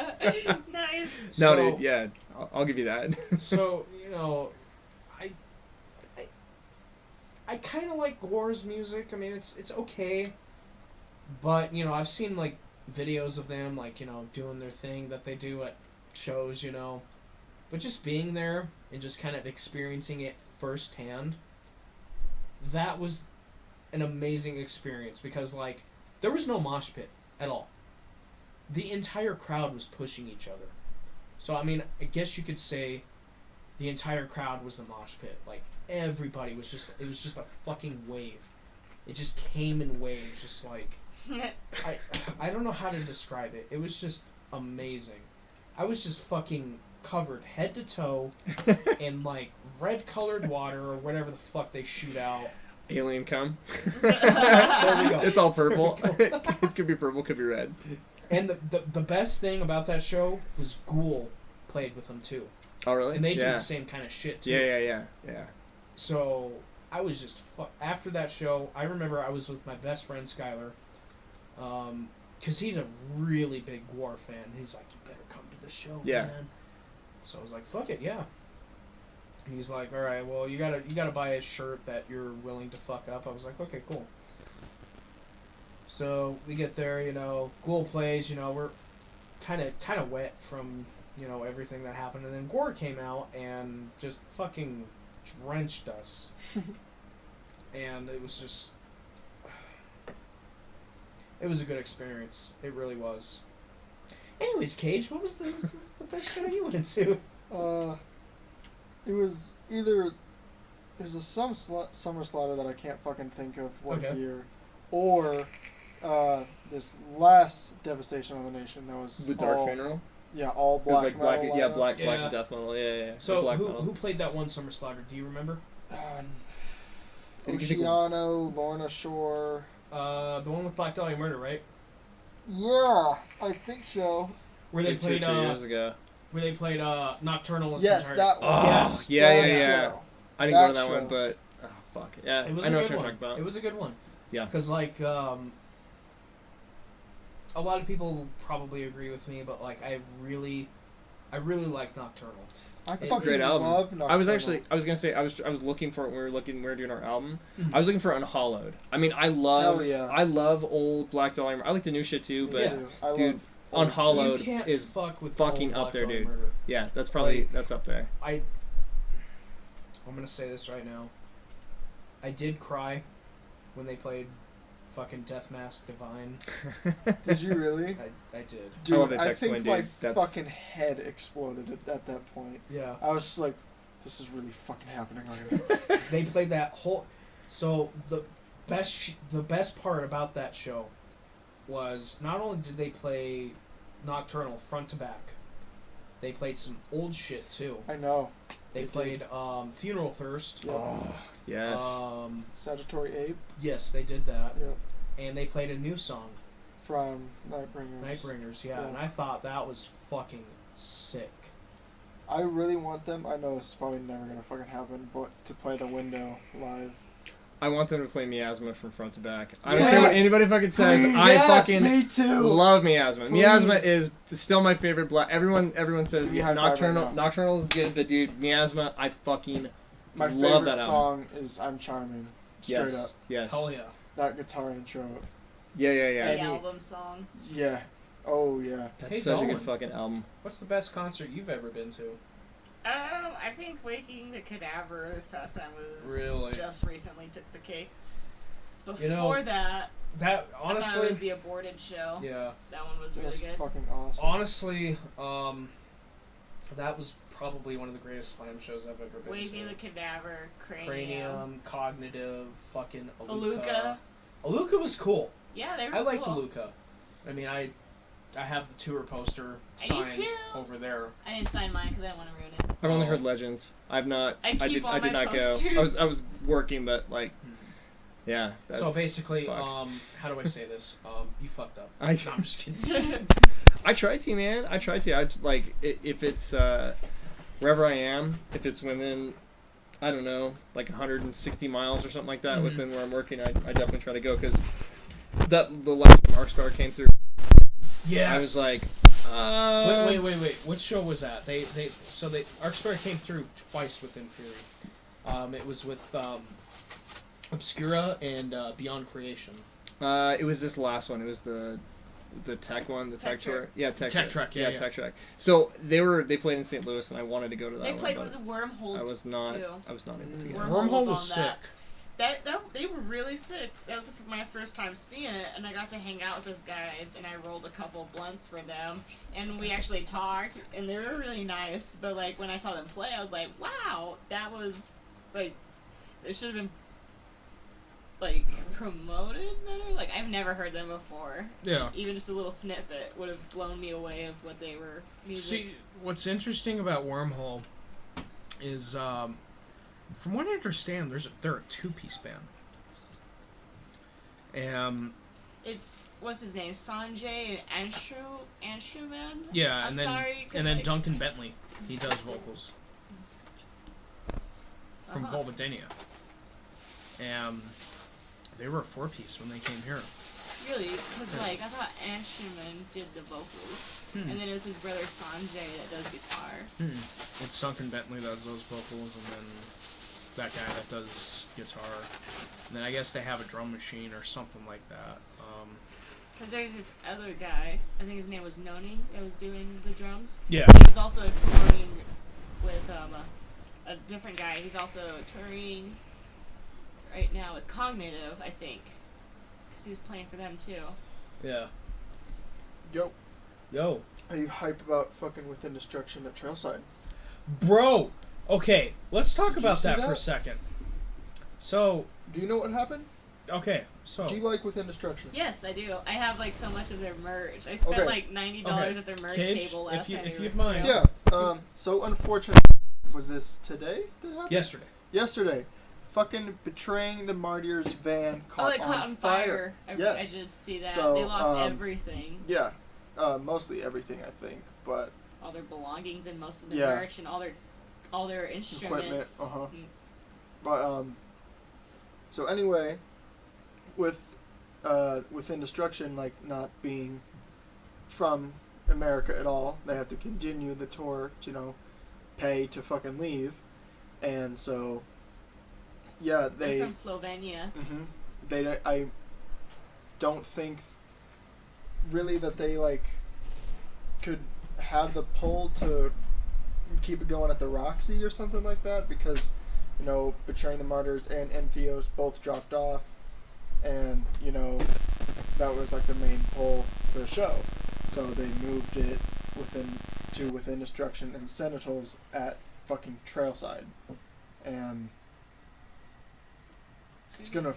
Nice. No, So- dude. Yeah, I'll give you that. So you know, I kind of like Gwar's music. I mean, it's okay, but you know, I've seen like videos of them like, you know, doing their thing that they do at shows, you know, but just being there and just kind of experiencing it firsthand, that was an amazing experience because like there was no mosh pit at all. The entire crowd was pushing each other. So I mean, I guess you could say the entire crowd was the mosh pit. Like everybody was just, it was just a fucking wave. It just came in waves, just like I don't know how to describe it. It was just amazing. I was just fucking covered head to toe in like red colored water or whatever the fuck they shoot out. Alien cum. There we go. It's all purple. It could be purple, could be red. And the best thing about that show was Ghoul played with them too. Oh really? And they do yeah. the same kind of shit too. Yeah. So I was just after that show. I remember I was with my best friend Skylar, because he's a really big Gwar fan. He's like, "You better come to the show, Yeah. man." So I was like, "Fuck it, yeah." And he's like, "All right, well, you gotta buy a shirt that you're willing to fuck up." I was like, "Okay, cool." So we get there, you know, Ghoul plays, you know, we're kind of wet from everything that happened, and then Gore came out and just fucking drenched us, and it was just. It was a good experience. It really was. Anyways, Cage, what was the best show you went to? It was either there's a summer slaughter that I can't fucking think of what year, or this last Devastation on the Nation that was The Dark Funeral. Yeah, all black. It was like metal black lineup. and death metal. Yeah. So black who metal. played that one Summer Slaughter? Do you remember? Oceano, Lorna Shore. The one with Black Dahlia Murder, right? Yeah, I think so. Where they played 2-3 years ago. Where they played Nocturnal. In Yes, that one. Oh, yes. Yeah. Show. I didn't go to That that show. one, but fuck. Yeah, It was I know a what good you're one. talking about. It was a good one. Yeah. Because like a lot of people probably agree with me, but like I really like Nocturnal. I It's a fucking great album. love Nocturnal. I was gonna say I was looking for it when we were doing our album. Mhm. I was looking for Unhallowed. I mean, I love Hell yeah. I love old Black Dahlia. I like the new shit too, Me but too. I dude, love old Unhallowed You can't is fuck with fucking old up Black there, Dahlia dude. Murder. Yeah, that's probably that's up there. I'm gonna say this right now. I did cry when they played fucking Death Mask Divine. Did you really? I did. Dude, love that I text think line, my dude. That's- fucking head exploded at that point. Yeah. I was just like, this is really fucking happening right now. They played that whole. So the best part about that show was not only did they play Nocturnal front to back, they played some old shit too. I know. They played Funeral Thirst. Yep. Oh, yes. Sagittary Ape. Yes, they did that. Yep. And they played a new song, From Nightbringers. Nightbringers. Yeah, Yeah. and I thought that was fucking sick. I really want them. I know this is probably never gonna fucking happen, but to play The Window live. I want them to play Miasma from front to back. I Yes! don't care what anybody fucking says. Please, I yes, fucking me too. love Miasma. Please. Miasma is still my favorite black. Everyone says Give me yeah, a high five Nocturnal. right now. Nocturnal is good, but dude, Miasma, I fucking My love favorite that album. song is I'm Charming. Straight Yes, up. yes, Hell yeah. That guitar intro. yeah. The Any- album song. Yeah. Oh, yeah. That's Hey, such a Dolan. good fucking album. What's the best concert you've ever been to? I think Waking the Cadaver this past time was Really? just recently took the cake. Before You know, that, That I thought it honestly, was the aborted show. yeah. That one was It really was good. fucking awesome. Honestly, that was probably one of the greatest slam shows I've ever been Waking to. the Cadaver, Cranium. Cranium, Cognitive, fucking Aluka. Aluka. Aluka was cool. Yeah, they were I liked cool. Aluka. I mean, I have the tour poster I do signed too. over there. I didn't sign mine because I didn't want to ruin it. I've only Oh. heard Legends. I've not. I keep all I did my not go. posters. I was working, but like, yeah. That's, So basically, fuck. how do I say this? You fucked up. I- No, I'm just kidding. I try to, man. I try to. Like if it's wherever I am, if it's within, I don't know, like 160 miles or something like that Mhm. within where I'm working, I definitely try to go because the last time Arkstar came through, Yes. I was like, Wait. What show was that? They Arkstar came through twice with Inferi. It was with Obscura and Beyond Creation. it was this last one. It was the tech one, the tech Tech tour. Trek. Yeah, tech Tech Trek, yeah. Tech Trek. So they played in St. Louis, and I wanted to go to that They one, played but with the Wormhole. I was not too. able to get. Wormhole Wormhole was was on sick. that. They were really sick. That was my first time seeing it, and I got to hang out with those guys, and I rolled a couple blunts for them, and we actually talked, and they were really nice. But like when I saw them play, I was like, wow, that was like, they should have been like promoted better. Like I've never heard them before. Yeah. Even just a little snippet would have blown me away of what they were music. See, what's interesting about Wormhole is, from what I understand, they're a two-piece band. It's what's his name, Sanjay and Anshuman. Yeah, I'm and then sorry, 'cause, and then like- Duncan Bentley, he does vocals from Uh-huh. Volvodenia. And they were a four-piece when they came here. Really, because like I thought Anshuman did the vocals, Hmm. and then it was his brother Sanjay that does guitar. It's Duncan Bentley does those vocals, and then that guy that does guitar. And then I guess they have a drum machine or something like that. Because there's this other guy, I think his name was Noni, that was doing the drums. Yeah. He was also touring with a different guy. He's also touring right now with Cognitive, I think. Because he was playing for them too. Yeah. Yo, Yo. are you hype about fucking Within Destruction at Trailside? Bro! Okay, let's talk Did you about see that for that? a second. So, Do you know what happened? okay, so. Do you like Within Destruction? Yes, I do. I have like so much of their merch. I spent Okay. like $90 Okay. at their merch Cage, table last time. if we you'd were- mind. Yeah. So unfortunately, was this today that happened? Yesterday. Yesterday. Fucking betraying the martyrs van Oh, caught, they caught on fire. I Yes. did see that. So, they lost everything. Yeah. Mostly everything, I think, but All their belongings and most of their Yeah. merch and all their instruments. uh-huh. Mm. But so anyway, with Within Destruction like not being from America at all, they have to continue the tour, to, pay to fucking leave, and so yeah, They're from Slovenia. I don't think really that they like could have the pull to keep it going at the Roxy or something like that, because Betraying the Martyrs and Entheos both dropped off, and that was like the main pull for the show, so they moved it within Destruction and Sentinels at fucking Trailside, and it's gonna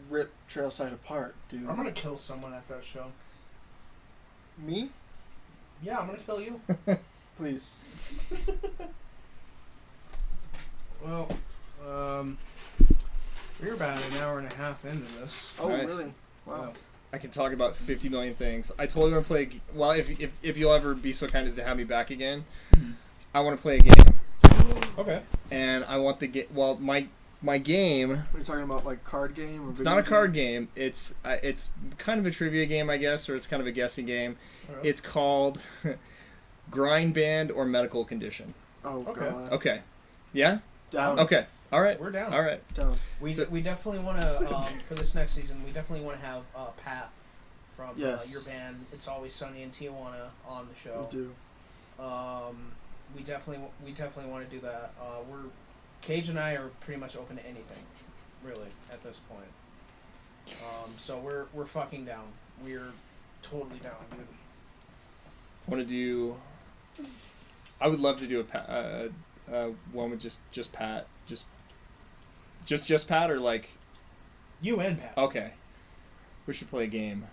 rip Trailside apart, dude. I'm gonna kill someone at that show. Me? Yeah, I'm gonna kill you. Please. Well, we're about an hour and a half into this. Oh, Nice. really? Wow. I can talk about 50 million things. I told you I'm gonna play. Well, if you'll ever be so kind as to have me back again, I want to play a game, Okay. and I want the game. Well, my game. Are you talking about like card game? Or It's not a card game. It's kind of a trivia game, I guess, or it's kind of a guessing game. Alright. It's called Grind Band or Medical Condition. Oh, Okay. God. Okay. Yeah. Down. Okay. All right. We're down. All right. Down. We So- we definitely want to for this next season. We definitely want to have Pat from Yes. your band. It's Always Sunny in Tijuana on the show. We do. We definitely want to do that. Cage and I are pretty much open to anything, really, at this point. So we're fucking down. We're totally down, dude. Want to do? I would love to do one with just Pat, just Pat, or like. You and Pat. Okay. We should play a game,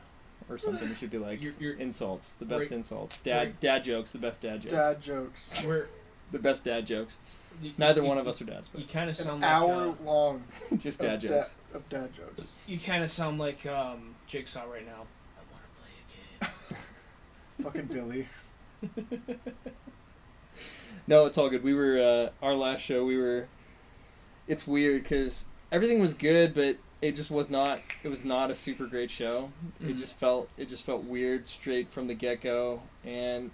or something. We should do like You're- insults, the best Right. insults, Right. dad jokes, the best dad jokes, Dad jokes. We're the best dad jokes. you- Neither you- one of us are dads, You but kind of An sound like hour long just dad of jokes. of dad jokes. you kind of sound like Jigsaw right now. I want to play a game. Fucking Billy. No, it's all good. We were our last show. It's weird because everything was good, but it just was not. It was not a super great show. It just felt weird straight from the get go, and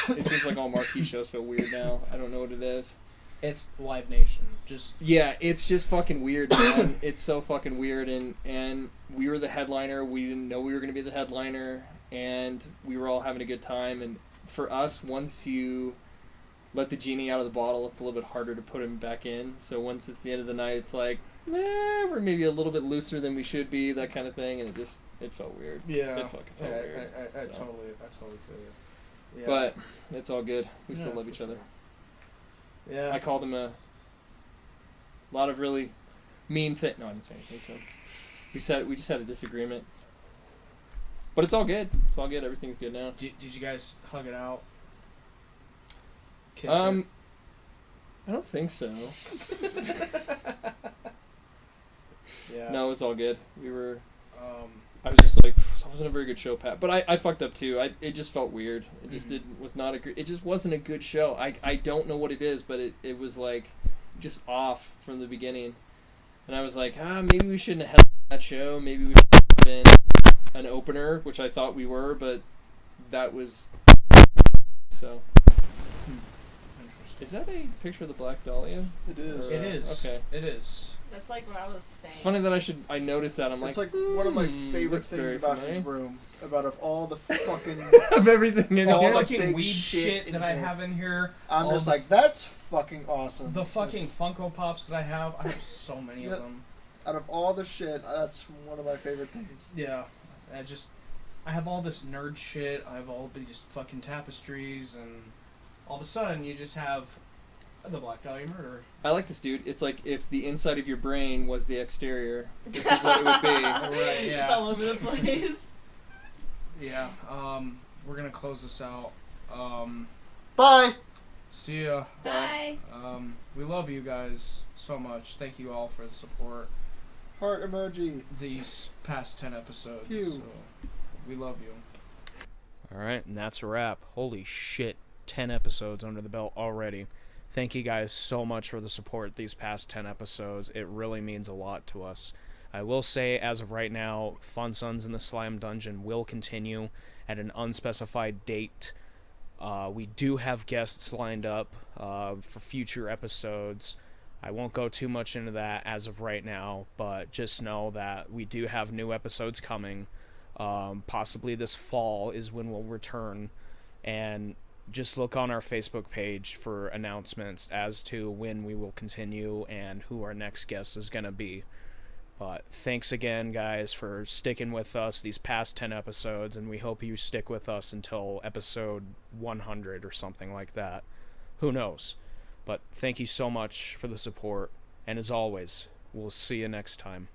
it seems like all marquee shows feel weird now. I don't know what it is. It's Live Nation. Just Yeah, it's just fucking weird, man. It's so fucking weird, and we were the headliner. We didn't know we were gonna be the headliner, and we were all having a good time. And for us, once you let the genie out of the bottle, it's a little bit harder to put him back in. So once it's the end of the night, it's like, we're maybe a little bit looser than we should be, that kind of thing, and it felt weird. yeah. It fucking felt weird. I so. totally feel you. Yeah. But it's all good. We still Yeah, love for each sure. other. Yeah. I called him a lot of really mean things. No, I didn't say anything to him. We just had a disagreement. But it's all good. It's all good. Everything's good now. Did you guys hug it out? Kiss I don't think so. Yeah. No, it was all good. We were. Um. I was just like, that wasn't a very good show, Pat. But I fucked up too. It just felt weird. It just it just wasn't a good show. I don't know what it is, but it was like just off from the beginning. And I was like, maybe we shouldn't have held that show. Maybe we should have been an opener, which I thought we were, but that was so. Interesting. interesting. Is that a picture of the Black Dahlia? It is. It is. Okay. It is. That's like what I was saying. It's funny that I noticed that. I'm It's like, like one of my favorite looks things very about familiar. his room. About of all the fucking, of everything in all here. the fucking big weed shit shit in that I here. have in here. I'm all just the like, that's fucking awesome. The fucking That's- Funko Pops that I have so many Yep. of them. out of all the shit, that's one of my favorite things. Yeah, I have all this nerd shit. I have all these fucking tapestries, and all of a sudden you just have the Black Dahlia Murder. I like this, dude. It's like if the inside of your brain was the exterior. This is what it would be. Right, yeah. It's all over the place. Yeah, we're gonna close this out. Bye! See ya. Bye. We love you guys so much. Thank you all for the support Heart emoji. these past 10 episodes. Pew. So, we love you. Alright, and that's a wrap. Holy shit, 10 episodes under the belt already. Thank you guys so much for the support these past 10 episodes. It really means a lot to us. I will say, as of right now, Fun Sons in the Slime Dungeon will continue at an unspecified date. We do have guests lined up for future episodes. I won't go too much into that as of right now, but just know that we do have new episodes coming. Possibly this fall is when we'll return, and just look on our Facebook page for announcements as to when we will continue and who our next guest is going to be. But thanks again, guys, for sticking with us these past 10 episodes, and we hope you stick with us until episode 100 or something like that. Who knows? But thank you so much for the support, and as always, we'll see you next time.